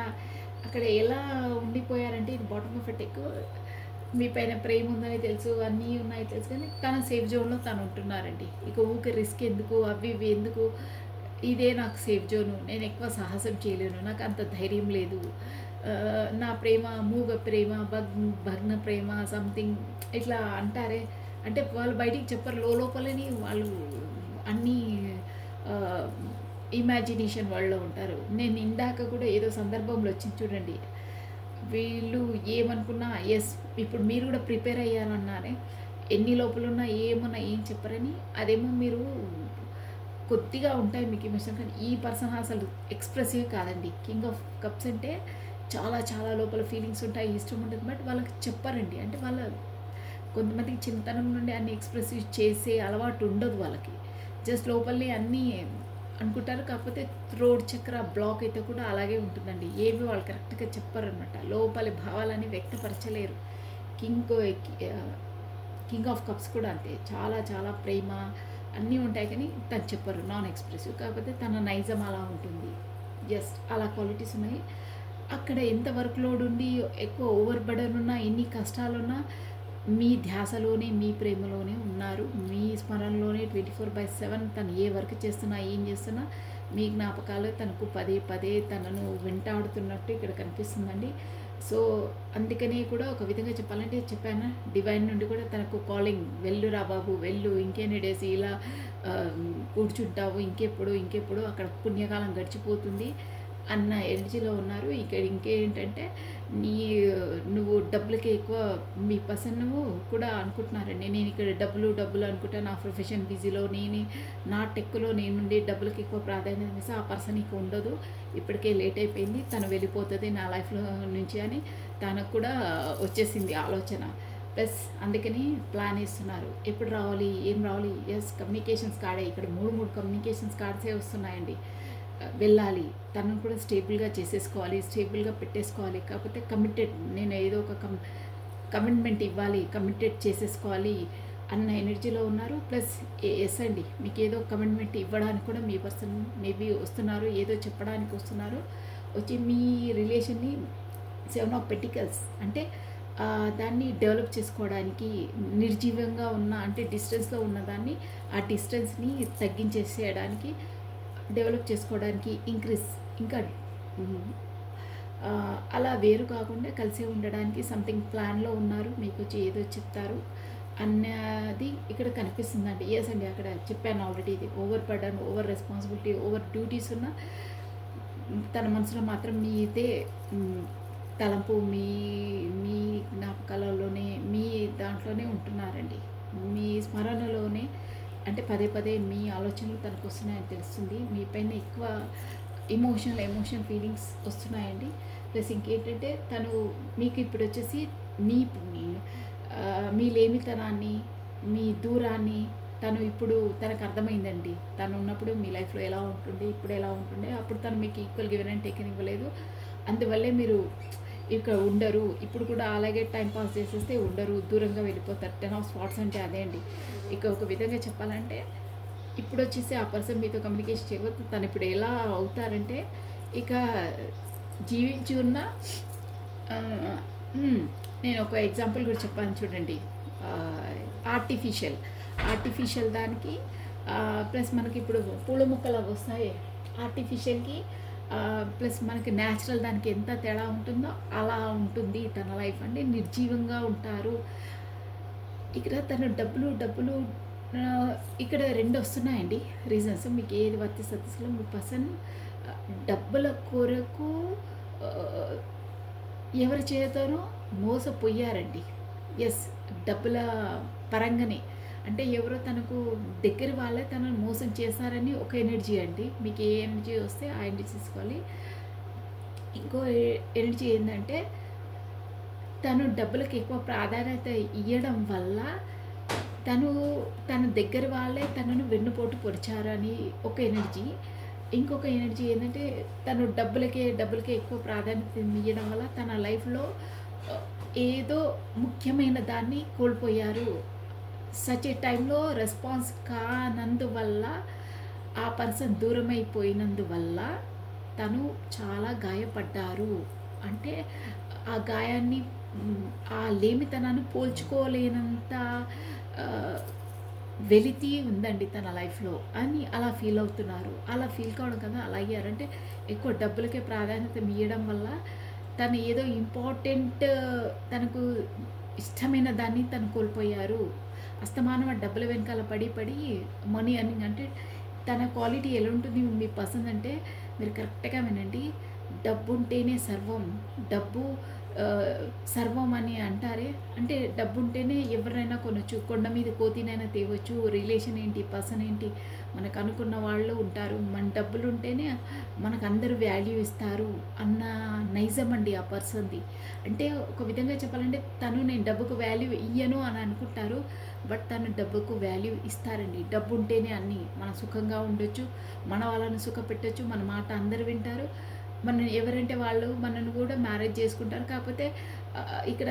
అక్కడ ఎలా ఉండిపోయారంటే ఇది బాటమ్ ఆఫ్ ఎ టెక్. మీ పైన ప్రేమ ఉందని తెలుసు, అన్నీ ఉన్నాయి తెలుసు, కానీ తన సేఫ్ జోన్లో తను ఉంటున్నారండి. ఇక ఊకే రిస్క్ ఎందుకు, అవి ఇవి ఎందుకు, ఇదే నాకు సేఫ్ జోను, నేను ఎక్కువ సాహసం చేయలేను, నాకు అంత ధైర్యం లేదు, నా ప్రేమ మూగ ప్రేమ, భగ్న ప్రేమ సంథింగ్ ఇట్లా అంటారే. అంటే వాళ్ళు బయటికి చెప్పరు, లోపలని వాళ్ళు అన్నీ ఇమాజినేషన్ వరల్డ్లో ఉంటారు. నేను ఇందాక కూడా ఏదో సందర్భంలో వచ్చింది చూడండి, వీళ్ళు ఏమనుకున్నా ఎస్ ఇప్పుడు మీరు కూడా ప్రిపేర్ అయ్యారన్నారే, ఎన్ని లోపలున్నా ఏమన్నా ఏం చెప్పరని. అదేమో మీరు కొద్దిగా ఉంటాయి మీకు ఎమోషన్, కానీ ఈ పర్సన్ అసలు ఎక్స్ప్రెసివ్ కాదండి. కింగ్ ఆఫ్ కప్స్ అంటే చాలా చాలా లోపల ఫీలింగ్స్ ఉంటాయి, ఇష్టం ఉంటుంది, బట్ వాళ్ళకి చెప్పారండి. అంటే వాళ్ళ కొంతమందికి చిన్నతనం నుండి అన్ని ఎక్స్ప్రెసివ్ చేసే అలవాటు ఉండదు వాళ్ళకి. జస్ట్ లోపలనే అన్నీ అనుకుంటారు. కాకపోతే థ్రోట్ చక్ర బ్లాక్ అయితే కూడా అలాగే ఉంటుందండి. ఏవి వాళ్ళు కరెక్ట్గా చెప్పారనమాట. లోపలి భావాలని వ్యక్తపరచలేరు. కింగ్ కింగ్ ఆఫ్ కప్స్ కూడా అంతే, చాలా చాలా ప్రేమ అన్నీ ఉంటాయి, కానీ తను చెప్పరు, నాన్ ఎక్స్ప్రెసివ్. కాకపోతే తన నైజం అలా ఉంటుంది. జస్ట్ అలా క్వాలిటీస్ ఉన్నాయి. అక్కడ ఎంత వర్క్ లోడ్ ఉండి ఎక్కువ ఓవర్ బర్డన్ ఉన్నా, ఎన్ని కష్టాలున్నా మీ ధ్యాసలోనే, మీ ప్రేమలోనే ఉన్నారు. మీ స్మరణలోనే 24/7 తను ఏ వర్క్ చేస్తున్నా, ఏం చేస్తున్నా మీ జ్ఞాపకాలు తనకు పదే పదే తనను వెంటాడుతున్నట్టు ఇక్కడ కనిపిస్తుందండి. సో అందుకనే కూడా ఒక విధంగా చెప్పాలంటే చెప్పాను, డివైన్ నుండి కూడా తనకు కాలింగ్, వెళ్ళురా బాబు వెళ్ళు, ఇంకెన్ని డేస్ ఇలా కూర్చుంటావు, ఇంకెప్పుడు అక్కడ పుణ్యకాలం గడిచిపోతుంది అన్న ఎనర్జీలో ఉన్నారు. ఇక్కడ ఇంకేంటంటే నువ్వు డబ్బులకే ఎక్కువ మీ పర్సన్ కూడా అనుకుంటున్నారండి. నేను ఇక్కడ డబ్బులు అనుకుంటా, నా ప్రొఫెషన్ బిజీలో నా టెక్లో నేనుండి డబ్బులకి ఎక్కువ ప్రాధాన్యత ఇస్తే ఆ పర్సన్ ఇక ఉండదు, ఇప్పటికే లేట్ అయిపోయింది, తను వెళ్ళిపోతుంది నా లైఫ్లో నుంచి అని తనకు కూడా వచ్చేసింది ఆలోచన. ప్లస్ అందుకని ప్లాన్ వేస్తున్నారు, ఎప్పుడు రావాలి, ఏం రావాలి. ఎస్ కమ్యూనికేషన్స్ కార్డే ఇక్కడ 3 కమ్యూనికేషన్స్ కార్డ్సే వస్తున్నాయండి. వెళ్ళాలి, తనను కూడా స్టేబుల్గా చేసేసుకోవాలి, స్టేబుల్గా పెట్టేసుకోవాలి. కాకపోతే కమిటెడ్, నేను ఏదో ఒక కమిట్మెంట్ ఇవ్వాలి, కమిటెడ్ చేసేసుకోవాలి అన్న ఎనర్జీలో ఉన్నారు. ప్లస్ ఎస్ అండి, మీకు ఏదో కమిట్మెంట్ ఇవ్వడానికి కూడా మీ పర్సన్ మేబీ వస్తున్నారు, ఏదో చెప్పడానికి వస్తున్నారు. వచ్చి మీ రిలేషన్ని 7 ఆఫ్ పెంటికల్స్ అంటే దాన్ని డెవలప్ చేసుకోవడానికి, నిర్జీవంగా ఉన్న అంటే డిస్టెన్స్లో ఉన్నదాన్ని ఆ డిస్టెన్స్ని తగ్గించేసేయడానికి, డెవలప్ చేసుకోవడానికి, ఇంకా అలా వేరు కాకుండా కలిసే ఉండడానికి సంథింగ్ ప్లాన్లో ఉన్నారు. మీకు వచ్చి ఏదో చెప్తారు అన్నది ఇక్కడ కనిపిస్తుందండి. ఎస్ అండి, అక్కడ చెప్పాను ఆల్రెడీ, ఇది over burden, over responsibility, over duties ఉన్న తన మనసులో మాత్రం మీదే తలంపు, మీ మీ జ్ఞాపకాలలోనే, మీ దాంట్లోనే ఉంటున్నారండి, మీ స్మరణలోనే. అంటే పదే పదే మీ ఆలోచనలు తనకు వస్తున్నాయని తెలుస్తుంది. మీ పైన ఎక్కువ ఎమోషన్ ఫీలింగ్స్ వస్తున్నాయండి. ప్లస్ ఇంకేంటంటే తను మీకు ఇప్పుడు వచ్చేసి మీ లేమితనాన్ని, మీ దూరాన్ని తను ఇప్పుడు తనకు అర్థమైందండి. తను ఉన్నప్పుడు మీ లైఫ్లో ఎలా ఉంటుండే, ఇప్పుడు ఎలా ఉంటుండే, అప్పుడు తను మీకు ఈక్వల్ గివెన్ అండ్ టేకెన్ ఇవ్వలేదు. అందువల్లే మీరు ఇక్కడ ఉండరు. ఇప్పుడు కూడా అలాగే టైం పాస్ చేసేస్తే ఉండరు, దూరంగా వెళ్ళిపోతారు. 10 ఆఫ్ స్పాట్స్ అంటే అదే అండి. ఇక ఒక విధంగా చెప్పాలంటే ఇప్పుడు వచ్చేసి ఆ పర్సన్ మీతో కమ్యూనికేషన్ చేయకపోతే తను ఇప్పుడు ఎలా అవుతారంటే, ఇక జీవించి ఉన్న నేను ఒక ఎగ్జాంపుల్ కూడా చెప్పాను చూడండి. ఆర్టిఫిషియల్ దానికి ప్లస్ మనకి ఇప్పుడు పూల మొక్కలు అవి వస్తాయి, ఆర్టిఫిషియల్కి ప్లస్ మనకి న్యాచురల్ దానికి ఎంత తేడా ఉంటుందో అలా ఉంటుంది తన లైఫ్ అండి. నిర్జీవంగా ఉంటారు. ఇక్కడ తను డబ్బులు ఇక్కడ 2 వస్తున్నాయండి రీజన్స్. మీకు ఏది వర్తిస్తుందో మీ పర్సన్ డబ్బుల కొరకు ఎవరి చేతనో మోసపోయారండి. ఎస్, డబ్బుల పరంగానే, అంటే ఎవరో తనకు దగ్గర వాళ్ళే తనను మోసం చేశారని ఒక ఎనర్జీ అండి. మీకు ఏ ఎనర్జీ వస్తే ఆ ఎనర్జీ తీసుకోవాలి. ఇంకో ఎనర్జీ ఏంటంటే తను డబ్బులకు ఎక్కువ ప్రాధాన్యత ఇవ్వడం వల్ల తన దగ్గర వాళ్ళే తనను వెన్నుపోటు పొడిచారని ఒక ఎనర్జీ. ఇంకొక ఎనర్జీ ఏంటంటే తను డబ్బులకే ఎక్కువ ప్రాధాన్యత ఇవ్వడం వల్ల తన లైఫ్లో ఏదో ముఖ్యమైన దాన్ని కోల్పోయారు. సచ్ ఏ టైంలో రెస్పాన్స్ కానందువల్ల, ఆ పర్సన్ దూరమైపోయినందువల్ల తను చాలా గాయపడ్డారు. అంటే ఆ గాయాన్ని ఆ లేమితనాన్ని పోల్చుకోలేనంత ఆహ్, వెలితి ఉందండి తన లైఫ్‌లో అని అలా ఫీల్ అవుతున్నారు. అలా ఫీల్ కావడం కదా అలా అయ్యారంటే ఎక్కువ డబ్బులకే ప్రాధాన్యత ఇయ్యడం వల్ల తను ఏదో ఇంపార్టెంట్ తనకు ఇష్టమైన దాన్ని తను కోల్పోయారు. అస్తమానం ఆ డబ్బుల వెనకాల పడి పడి మనీ ఎర్నింగ్ అంటే తన క్వాలిటీ ఎలా ఉంటుంది మీ పర్సన్ అంటే మీరు కరెక్ట్‌గా వినండి. డబ్బుంటేనే సర్వం. డబ్బు సర్వం అని అంటారే, అంటే డబ్బుంటేనే ఎవరినైనా కొనొచ్చు. కొండ మీద కోతినైనా తేవచ్చు. రిలేషన్ ఏంటి, పర్సన్ ఏంటి, మనకు అనుకున్న వాళ్ళు ఉంటారు. మన డబ్బులుంటేనే మనకందరూ వాల్యూ ఇస్తారు అన్న నైజం అండి ఆ పర్సన్‌ది. అంటే ఒక విధంగా చెప్పాలంటే తను నేను డబ్బుకు వాల్యూ ఇయ్యను అని అనుకుంటారు. బట్ తను డబ్బుకు వాల్యూ ఇస్తారండి. డబ్బుంటేనే అన్నీ. మనం సుఖంగా ఉండొచ్చు. మన వాళ్ళని సుఖపెట్టొచ్చు. మన మాట అందరూ వింటారు. మనం ఎవరంటే వాళ్ళు మనల్ని కూడా మ్యారేజ్ చేసుకుంటారు. కాకపోతే ఇక్కడ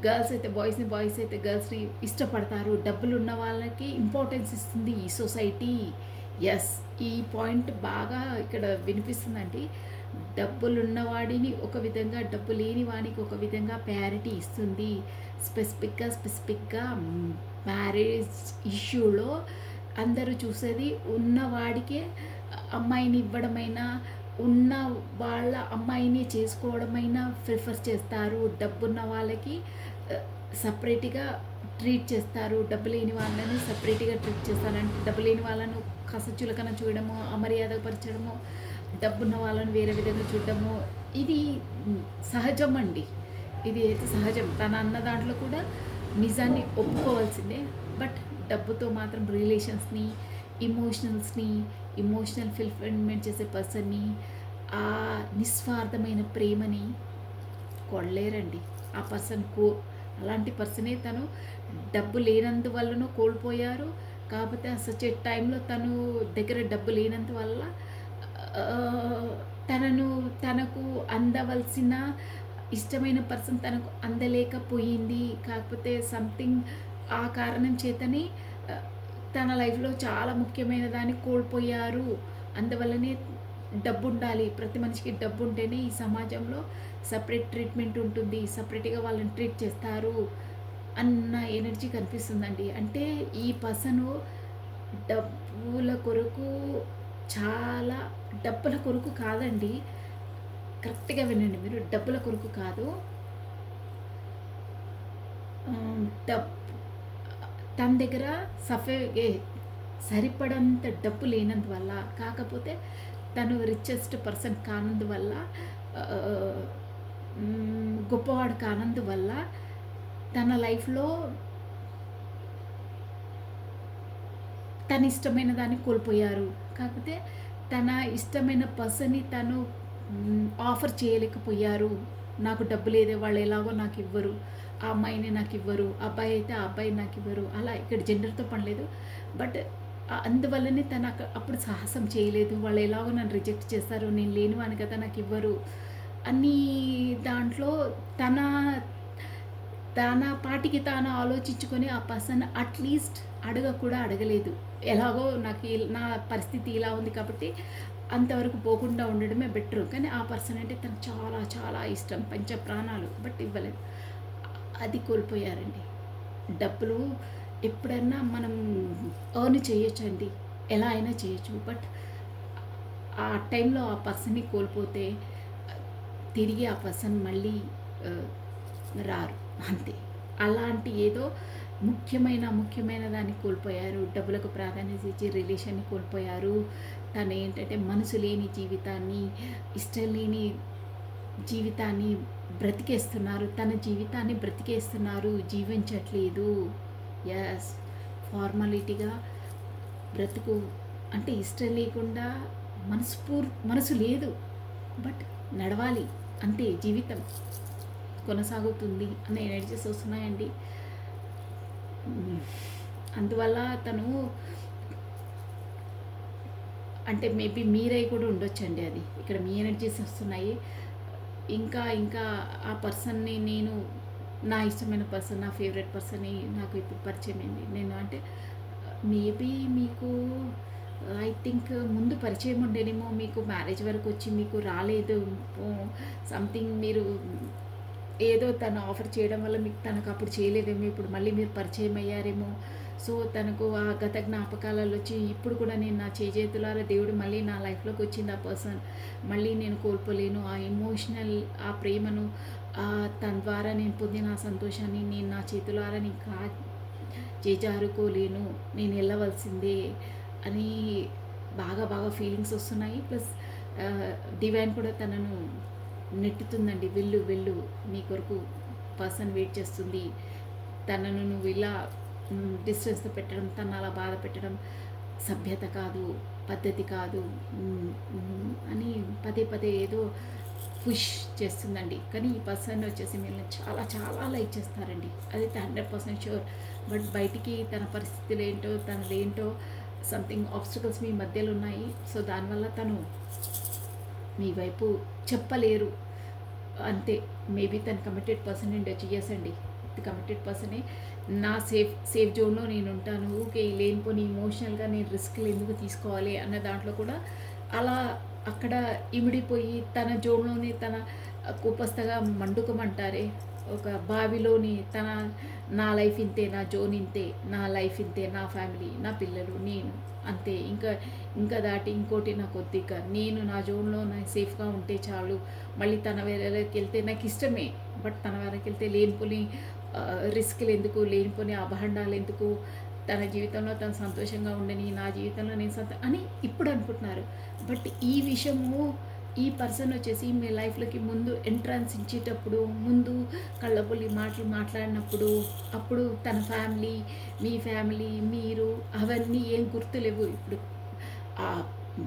గర్ల్స్ అయితే బాయ్స్‌ని, బాయ్స్ అయితే గర్ల్స్‌ని ఇష్టపడతారు. డబ్బులున్న వాళ్ళకి ఇంపార్టెన్స్ ఇస్తుంది ఈ సొసైటీ. యెస్. ఈ పాయింట్ బాగా ఇక్కడ వినిపిస్తుందండి. డబ్బులున్నవాడిని ఒక విధంగా, డబ్బు లేని వానికి ఒక విధంగా ప్రయారిటీ ఇస్తుంది. స్పెసిఫిక్‌గా మ్యారేజ్ ఇష్యూలో అందరూ చూసేది ఉన్నవాడికే అమ్మాయిని ఇవ్వడమైనా, ఉన్న వాళ్ళ అమ్మాయిని చేసుకోవడమైనా ప్రిఫర్ చేస్తారు. డబ్బున్న వాళ్ళకి సపరేట్‌గా ట్రీట్ చేస్తారు. డబ్బు లేని వాళ్ళని సపరేట్‌గా ట్రీట్ చేస్తారు. అంటే డబ్బు లేని వాళ్ళను కాస్త చులకన చూడడము, అమర్యాదపరచడము, డబ్బున్న వాళ్ళని వేరే విధంగా చూడడము, ఇది సహజం అండి. ఇది అయితే సహజం. తను అన్న దాంట్లో కూడా నిజాన్ని ఒప్పుకోవాల్సిందే. బట్ డబ్బుతో మాత్రం రిలేషన్స్‌ని, ఎమోషనల్స్‌ని, ఎమోషనల్ ఫుల్‌ఫిల్‌మెంట్ చేసే పర్సన్‌ని, ఆ నిస్వార్థమైన ప్రేమని కొనలేరండి. ఆ పర్సన్ అలాంటి పర్సనే తను డబ్బు లేనందువల్లనూ కోల్పోయారు. కాకపోతే సచ్ ఏ టైంలో తను దగ్గర డబ్బు లేనందువల్ల ఆహ్, తనకు అందవలసిన ఇష్టమైన పర్సన్ తనకు అందలేకపోయింది. కాకపోతే సంథింగ్ ఆ కారణం చేతనే ఆహ్, తన లైఫ్‌లో చాలా ముఖ్యమైన దాన్ని కోల్పోయారు. అందువల్లనే డబ్బుండాలి. ప్రతి మనిషికి డబ్బుంటేనే ఈ సమాజంలో సెపరేట్ ట్రీట్‌మెంట్ ఉంటుంది. సెపరేట్‌గా వాళ్ళని ట్రీట్ చేస్తారు అన్న ఎనర్జీ కనిపిస్తుందండి. అంటే ఈ పర్సను డబ్బుల కొరకు చాలా డబ్బుల కొరకు కాదండి. కరెక్ట్‌గా వినండి మీరు. డబ్బుల కొరకు కాదు. డబ్ తన దగ్గర సఫే సరిపడంత డబ్బు లేనందువల్ల, కాకపోతే తను రిచెస్ట్ పర్సన్ కానందువల్ల, ఆహ్, గొప్పవాడు కానందువల్ల తన లైఫ్‌లో తన ఇష్టమైన దాన్ని కోల్పోయారు. కాకపోతే తన ఇష్టమైన పర్సన్‌ని తను ఆఫర్ చేయలేకపోయారు. నాకు డబ్బు లేదే వాళ్ళు ఎలాగో నాకివ్వరు. ఆ అమ్మాయిని నాకివ్వరు. అబ్బాయి అయితే ఆ అబ్బాయిని నాకివ్వరు. అలా ఇక్కడ జెండర్‌తో పని లేదు. బట్ అందువల్లనే తను అప్పుడు సాహసం చేయలేదు. వాళ్ళు ఎలాగో నన్ను రిజెక్ట్ చేస్తారు. నేను లేనివాడిని కదా నాకివ్వరు. అన్నీ దాంట్లో తన తన పాటికి తాను ఆలోచించుకొని ఆ పర్సన్ అట్‌లీస్ట్ కూడా అడగలేదు. ఎలాగో నాకు నా పరిస్థితి ఇలా ఉంది కాబట్టి అంతవరకు పోకుండా ఉండడమే బెటరు. కానీ ఆ పర్సన్ అంటే తనకు చాలా చాలా ఇష్టం. పంచ ప్రాణాలు. బట్ ఇవ్వలేదు. అది కోల్పోయారండి. డబ్బులు ఎప్పుడన్నా మనం ఎర్న్ చేయొచ్చండి. ఎలా అయినా చేయొచ్చు. బట్ ఆ టైంలో ఆ పర్సన్‌ని కోల్పోతే తిరిగి ఆ పర్సన్ మళ్ళీ ఆహ్, రారు. అంతే. అలాంటి ఏదో ముఖ్యమైన దాన్ని కోల్పోయారు. డబ్బులకు ప్రాధాన్యత ఇచ్చి రిలేషన్‌ని కోల్పోయారు. తనేంటంటే మనసు లేని జీవితాన్ని, ఇష్టం లేని జీవితాన్ని బ్రతికేస్తున్నారు. తన జీవితాన్ని బ్రతికేస్తున్నారు. జీవించట్లేదు. యెస్. ఫార్మాలిటీగా బ్రతుకు అంటే ఇష్టం లేకుండా మనసు లేదు. బట్ నడవాలి. అంతే జీవితం కొనసాగుతుంది అనే ఎనర్జీస్ వస్తున్నాయండి. అందువల్ల తను అంటే మేబీ మీరై కూడా ఉండొచ్చండి అది. ఇక్కడ మీ ఎనర్జీస్ వస్తున్నాయి. ఇంకా ఇంకా ఆ పర్సన్‌ని నేను నా ఇష్టమైన పర్సన్, నా ఫేవరెట్ పర్సన్‌ని నాకు ఇప్పుడు పరిచయమైంది. నేను అంటే మేబీ మీకు ఐ థింక్ ముందు పరిచయం ఉండేనేమో, మీకు మ్యారేజ్ వరకొచ్చి మీకు రాలేదు. సంథింగ్ మీరు ఏదో తను ఆఫర్ చేయడం వల్ల మీకు తనకు అప్పుడు చేయలేదేమో, ఇప్పుడు మళ్ళీ మీరు పరిచయం అయ్యారేమో. సో, తనకు ఆ గత జ్ఞాపకాలలో వచ్చి ఇప్పుడు కూడా నేను నా చేజేతులారా దేవుడు మళ్ళీ నా లైఫ్‌లోకి వచ్చింది ఆ పర్సన్. మళ్ళీ నేను కోల్పోలేను. ఆ ఎమోషనల్ ఆ ప్రేమను తన ద్వారా నేను పొందిన ఆ సంతోషాన్ని నేను నా చేతులారా నేను చేజారుకోలేను. నేను ఎళ్ళవలసిందే అని బాగా బాగా ఫీలింగ్స్ వస్తున్నాయి. ప్లస్ డివైన్ కూడా తనను నెట్టుతుందండి. వెళ్ళు వెళ్ళు, నీ కొరకు పర్సన్ వెయిట్ చేస్తుంది. తనను నువ్వు ఇలా డిస్టెన్స్‌తో పెట్టడం, తనను అలా బాధ పెట్టడం సభ్యత కాదు, పద్ధతి కాదు అని పదే పదే ఏదో పుష్ చేస్తుందండి. కానీ ఈ పర్సన్ వచ్చేసి మిమ్మల్ని చాలా చాలా లైక్ చేస్తారండి. అదైతే 100% ష్యూర్. బట్ బయటికి తన పరిస్థితులు ఏంటో, తనదేంటో సంథింగ్ ఆబ్స్టికల్స్ మీ మధ్యలో ఉన్నాయి. సో, దానివల్ల తను మీ వైపు చెప్పలేరు అంతే. మేబీ తను కమిటెడ్ పర్సన్ ఉండొచ్చు. యెస్ అండి, కమిటెడ్ పర్సనే. నా సేఫ్ జోన్‌లో నేను ఉంటాను. ఊకే లేనిపోని ఎమోషనల్‌గా నేను రిస్క్‌లు ఎందుకు తీసుకోవాలి అన్న దాంట్లో కూడా అలా అక్కడ ఇమిడిపోయి తన జోన్‌లోనే తన కూపస్థగా మండుకోమంటారే, ఒక బావిలోని నా లైఫ్ ఇంతే, నా జోన్ ఇంతే, నా లైఫ్ ఇంతే, నా ఫ్యామిలీ, నా పిల్లలు, నేను అంతే. ఇంకా దాటి ఇంకోటి నాకొద్దు. ఇక నేను నా జోన్‌లో నేను సేఫ్‌గా ఉంటే చాలు. మళ్ళీ తన వేరేలోకి వెళ్తే నాకు ఇష్టమే. బట్ తన వేరేకి వెళ్తే లేనిపోని రిస్క్‌లు ఎందుకు, లేనిపోని అభాండాలు ఎందుకు, తన జీవితంలో తను సంతోషంగా ఉండని, నా జీవితంలో నేను అని ఇప్పుడు అనుకుంటున్నారు. బట్ ఈ విషయము ఈ పర్సన్ వచ్చేసి మీ లైఫ్‌లోకి ముందు ఎంట్రన్స్ ఇచ్చేటప్పుడు, ముందు కళ్ళబొల్లి మాటలు మాట్లాడినప్పుడు, అప్పుడు తన ఫ్యామిలీ, మీ ఫ్యామిలీ, మీరు అవన్నీ ఏం గుర్తులేవు. ఇప్పుడు ఆ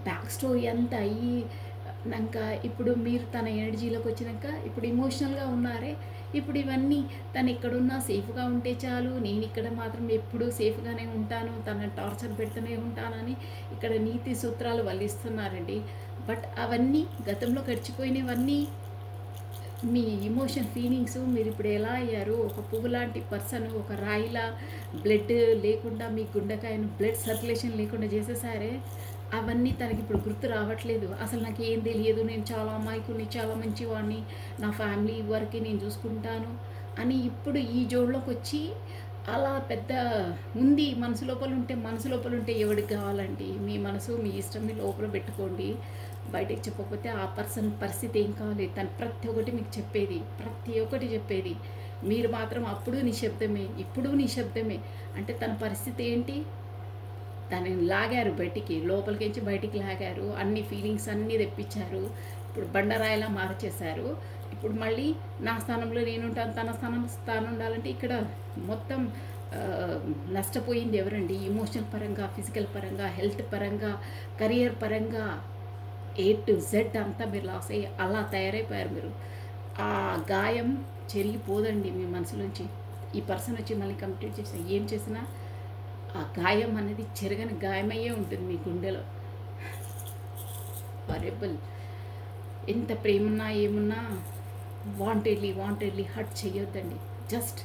బ్యాక్ స్టోరీ అంతా అయ్యినంక ఇప్పుడు మీరు తన ఎనర్జీలోకి వచ్చినాక ఇప్పుడు ఎమోషనల్‌గా ఉన్నారే, ఇప్పుడు ఇవన్నీ తను ఎక్కడున్నా సేఫ్‌గా ఉంటే చాలు, నేను ఇక్కడ మాత్రం ఎప్పుడూ సేఫ్‌గానే ఉంటాను, తనని టార్చర్ పెడుతూనే ఉంటానని ఇక్కడ నీతి సూత్రాలు వల్లిస్తున్నారండి. బట్ అవన్నీ గతంలో గడిచిపోయినవన్నీ. మీ ఎమోషన్ ఫీలింగ్స్ మీరిప్పుడు ఎలా అయ్యారు, ఒక పువ్వు లాంటి పర్సన్, ఒక రాయిలా బ్లడ్ లేకుండా మీ గుండెకాయను బ్లడ్ సర్క్యులేషన్ లేకుండా చేసేసారే, అవన్నీ తనకిప్పుడు గుర్తు రావట్లేదు. అసలు నాకేం తెలియదు, నేను చాలా అమాయకుడిని, చాలా మంచివాడిని, నా ఫ్యామిలీ వరకే నేను చూసుకుంటాను అని ఇప్పుడు ఈ జోడ్లోకి వచ్చి అలా పెద్ద ఉంది. మనసు లోపల ఉంటే ఎవడికి కావాలండి? మీ మనసు మీ ఇష్టం మీ లోపల పెట్టుకోండి. బయటకు చెప్పకపోతే ఆ పర్సన్ పరిస్థితి ఏం కావాలి? తను ప్రతి ఒక్కటి మీకు చెప్పేది, ప్రతి ఒక్కటి చెప్పేది. మీరు మాత్రం అప్పుడు నిశ్శబ్దమే, ఇప్పుడు నిశ్శబ్దమే. అంటే తన పరిస్థితి ఏంటి? తనని లాగారు బయటికి, లోపలికించి బయటికి లాగారు. అన్ని ఫీలింగ్స్ అన్నీ తెప్పించారు. ఇప్పుడు బండరాయిలా మార్చేశారు. ఇప్పుడు మళ్ళీ నా స్థానంలో నేనుంటాను, తన స్థానం ఉండాలంటే ఇక్కడ మొత్తం నష్టపోయింది ఎవరండి? ఎమోషనల్ పరంగా, ఫిజికల్ పరంగా, హెల్త్ పరంగా, కెరియర్ పరంగా, ఏ టు జెడ్ అంతా మీరు లాస్ అయ్యి అలా తయారైపోయారు మీరు. ఆ గాయం చెరిగిపోదండి మీ మనసులోంచి. ఈ పర్సన్ వచ్చి మళ్ళీ కంప్లీట్ చేసిన ఏం చేసినా ఆ గాయం అనేది చెరగని గాయమయ్యే ఉంటుంది మీ గుండెలో. హారెబుల్. ఎంత ప్రేమన్నా ఏమున్నా వాంటెడ్లీ హర్ట్ చేయొద్దండి. జస్ట్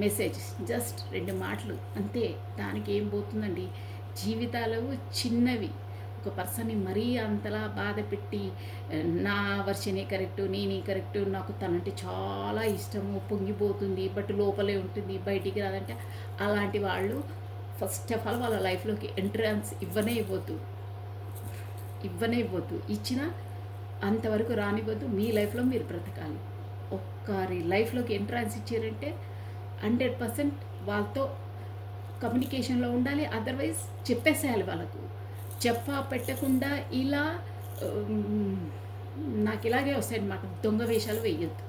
మెసేజ్, జస్ట్ 2 మాటలు అంతే. దానికి ఏం పోతుందండి? జీవితాలు చిన్నవి. ఒక పర్సన్ని మరీ అంతలా బాధ పెట్టి నా వర్షనే కరెక్టు, నేనే కరెక్టు, నాకు తనంటే చాలా ఇష్టము, పొంగిపోతుంది, బట్ లోపలే ఉంటుంది, బయటికి రాదంటే అలాంటి వాళ్ళు ఫస్ట్ ఆఫ్ ఆల్ వాళ్ళ లైఫ్లోకి ఎంట్రన్స్ ఇవ్వనే ఇవ్వద్దు. ఇచ్చినా అంతవరకు రానివ్వద్దు. మీ లైఫ్లో మీరు బ్రతకాలి. ఒక్కరి లైఫ్లోకి ఎంట్రన్స్ ఇచ్చారంటే 100% వాళ్ళతో కమ్యూనికేషన్లో ఉండాలి. అదర్వైజ్ చెప్పేసేయాలి వాళ్ళకు. పెట్టకుండా ఇలా నాకు ఇలాగే వస్తాయన్నమాట. దొంగ వేషాలు వేయొద్దు.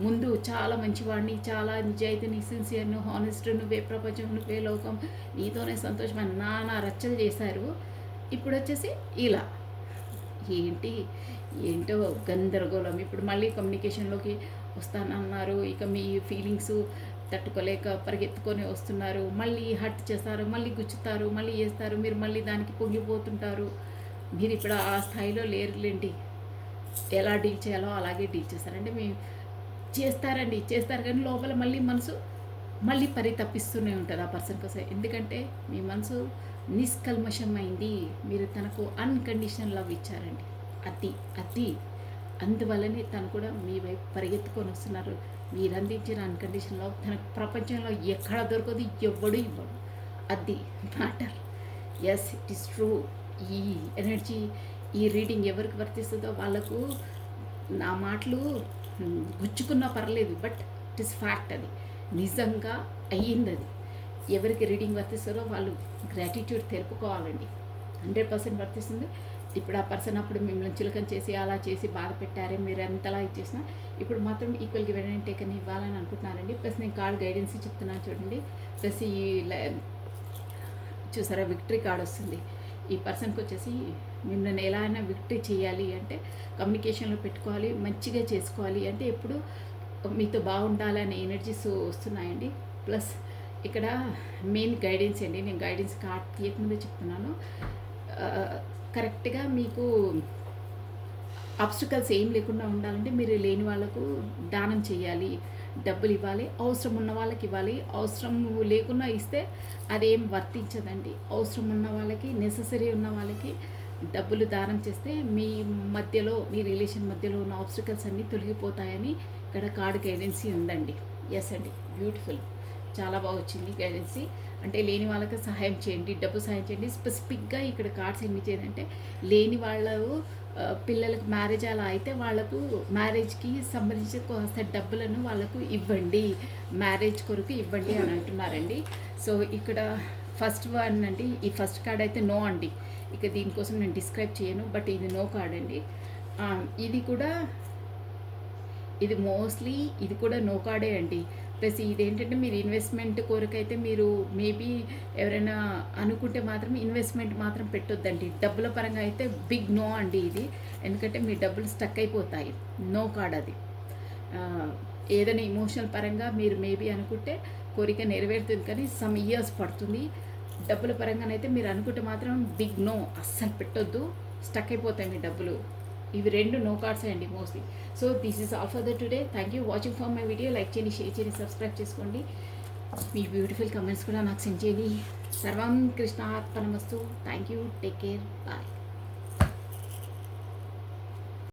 ముందు చాలా మంచివాడిని, చాలా నిజాయితీని, సిన్సియర్ను, హానెస్ట్, నువ్వే ప్రపంచం, నువ్వే లోకం, నీతోనే సంతోషమని నానా రచ్చలు చేశారు. ఇప్పుడు వచ్చేసి ఇలా ఏంటో గందరగోళం. ఇప్పుడు మళ్ళీ కమ్యూనికేషన్లోకి వస్తానన్నారు. ఇక మీ ఫీలింగ్స్ తట్టుకోలేక పరిగెత్తుకొని వస్తున్నారు. మళ్ళీ హర్ట్ చేస్తారు, మళ్ళీ గుచ్చుతారు, మళ్ళీ చేస్తారు. మీరు మళ్ళీ దానికి పొంగిపోతుంటారు. మీరు ఇప్పుడు ఆ స్థాయిలో లేరులేండి. ఎలా డీల్ చేయాలో అలాగే డీల్ చేస్తారు. అంటే మీ చేస్తారండి, చేస్తారు కానీ లోపల మళ్ళీ మనసు మళ్ళీ పరితపిస్తూనే ఉంటుంది ఆ పర్సన్ కోసం. ఎందుకంటే మీ మనసు నిష్కల్మషమైంది. మీరు తనకు అన్‌కండిషనల్ లవ్ ఇచ్చారండి. అది, అది. అందువల్లనే తను కూడా మీ వైపు పరిగెత్తుకొని వస్తున్నారు. మీరు అందించిన అన్‌కండిషనల్ లవ్ తనకు ప్రపంచంలో ఎక్కడ దొరకదు, ఎవ్వడు ఇవ్వడు. అది matter. Yes, it is true. ఈ ఎనర్జీ, ఈ రీడింగ్ ఎవరికి వర్తిస్తుందో వాళ్ళకు నా మాటలు గుచ్చుకున్నా పర్లేదు, బట్ ఇట్ ఈస్ ఫ్యాక్ట్. అది నిజంగా అయ్యిందది. ఎవరికి రీడింగ్ వర్తిస్తుందో వాళ్ళు గ్రాటిట్యూడ్ తెలుపుకోవాలండి. 100% వర్తిస్తుంది. ఇప్పుడు ఆ పర్సన్ అప్పుడు మిమ్మల్ని చులకన చేసి అలా చేసి బాధ పెట్టారే, మీరు ఎంతలా ఇచ్చేసినా ఇప్పుడు మాత్రం ఈక్వల్ గివ్ అండ్ టేక్ అని ఇవ్వాలని అనుకుంటున్నారండి. ప్లస్ నేను కార్డ్ గైడెన్స్ చెప్తున్నాను చూడండి. ప్లస్ ఈ చూసారా విక్టరీ కార్డ్ వస్తుంది. ఈ పర్సన్కి వచ్చేసి మిమ్మల్ని ఎలా అయినా విక్టరీ చేయాలి అంటే కమ్యూనికేషన్లో పెట్టుకోవాలి, మంచిగా చేసుకోవాలి అంటే ఎప్పుడు మీతో బాగుండాలనే ఎనర్జీస్ వస్తున్నాయండి. ప్లస్ ఇక్కడ మెయిన్ గైడెన్స్ అండి. నేను గైడెన్స్ కార్డ్ తీయకముందే చెప్తున్నాను. కరెక్ట్గా మీకు ఆబ్స్టికల్స్ ఏం లేకుండా ఉండాలంటే మీరు లేని వాళ్ళకు దానం చేయాలి, డబ్బులు ఇవ్వాలి, అవసరం ఉన్న వాళ్ళకి ఇవ్వాలి. అవసరం లేకున్నా ఇస్తే అదేం వర్తించదండి. అవసరం ఉన్న వాళ్ళకి, నెససరీ ఉన్న వాళ్ళకి డబ్బులు దానం చేస్తే మీ మధ్యలో, మీ రిలేషన్ మధ్యలో ఉన్న ఆబ్స్టికల్స్ అన్నీ తొలగిపోతాయని ఇక్కడ కార్డ్ గైడెన్సీ ఉందండి. ఎస్ అండి, బ్యూటిఫుల్, చాలా బాగా వచ్చింది గైడెన్సీ. అంటే లేని వాళ్ళకి సహాయం చేయండి, డబ్బు సహాయం చేయండి. స్పెసిఫిక్గా ఇక్కడ కార్డ్స్ ఏమి చేయాలంటే లేని వాళ్ళు పిల్లలకు మ్యారేజ్ అలా అయితే వాళ్ళకు మ్యారేజ్కి సంబంధించిన కొంత డబ్బులను వాళ్ళకు ఇవ్వండి, మ్యారేజ్ కొరకు ఇవ్వండి అని అంటున్నారండి. సో ఇక్కడ ఫస్ట్ వన్ అండి, ఈ ఫస్ట్ కార్డ్ అయితే నో అండి. ఇక దీనికోసం నేను డిస్క్రైబ్ చేయను, బట్ ఇది నో కార్డ్ అండి. ఇది కూడా, ఇది మోస్ట్లీ ఇది కూడా నో కార్డే అండి. ప్లస్ ఇదేంటంటే మీరు ఇన్వెస్ట్మెంట్ కొరకైతే మీరు మేబీ ఎవరైనా అనుకుంటే మాత్రం ఇన్వెస్ట్మెంట్ మాత్రం పెట్టొద్దండి. డబ్బుల పరంగా అయితే బిగ్ నో అండి ఇది. ఎందుకంటే మీ డబ్బులు స్టక్ అయిపోతాయి. నో కార్డ్ అది. ఏదైనా ఇమోషనల్ పరంగా మీరు మేబీ అనుకుంటే కోరిక నెరవేరుతుంది, కానీ సమ్ ఇయర్స్ పడుతుంది. డబ్బుల పరంగానైతే మీరు అనుకుంటే మాత్రం బిగ్ నో, అస్సలు పెట్టొద్దు, స్టక్ అయిపోతాయి మీ డబ్బులు. ఇవి రెండు నో కార్డ్స్ అండి mostly. So this is all for the today. Thank you watching for my video. Like చేయండి, షేర్ చేయండి, సబ్స్క్రైబ్ చేసుకోండి. మీ బ్యూటిఫుల్ కమెంట్స్ కూడా నాకు సెండ్ చేయండి. సర్వం కృష్ణార్పణమస్తు. Thank you. Take care. Bye.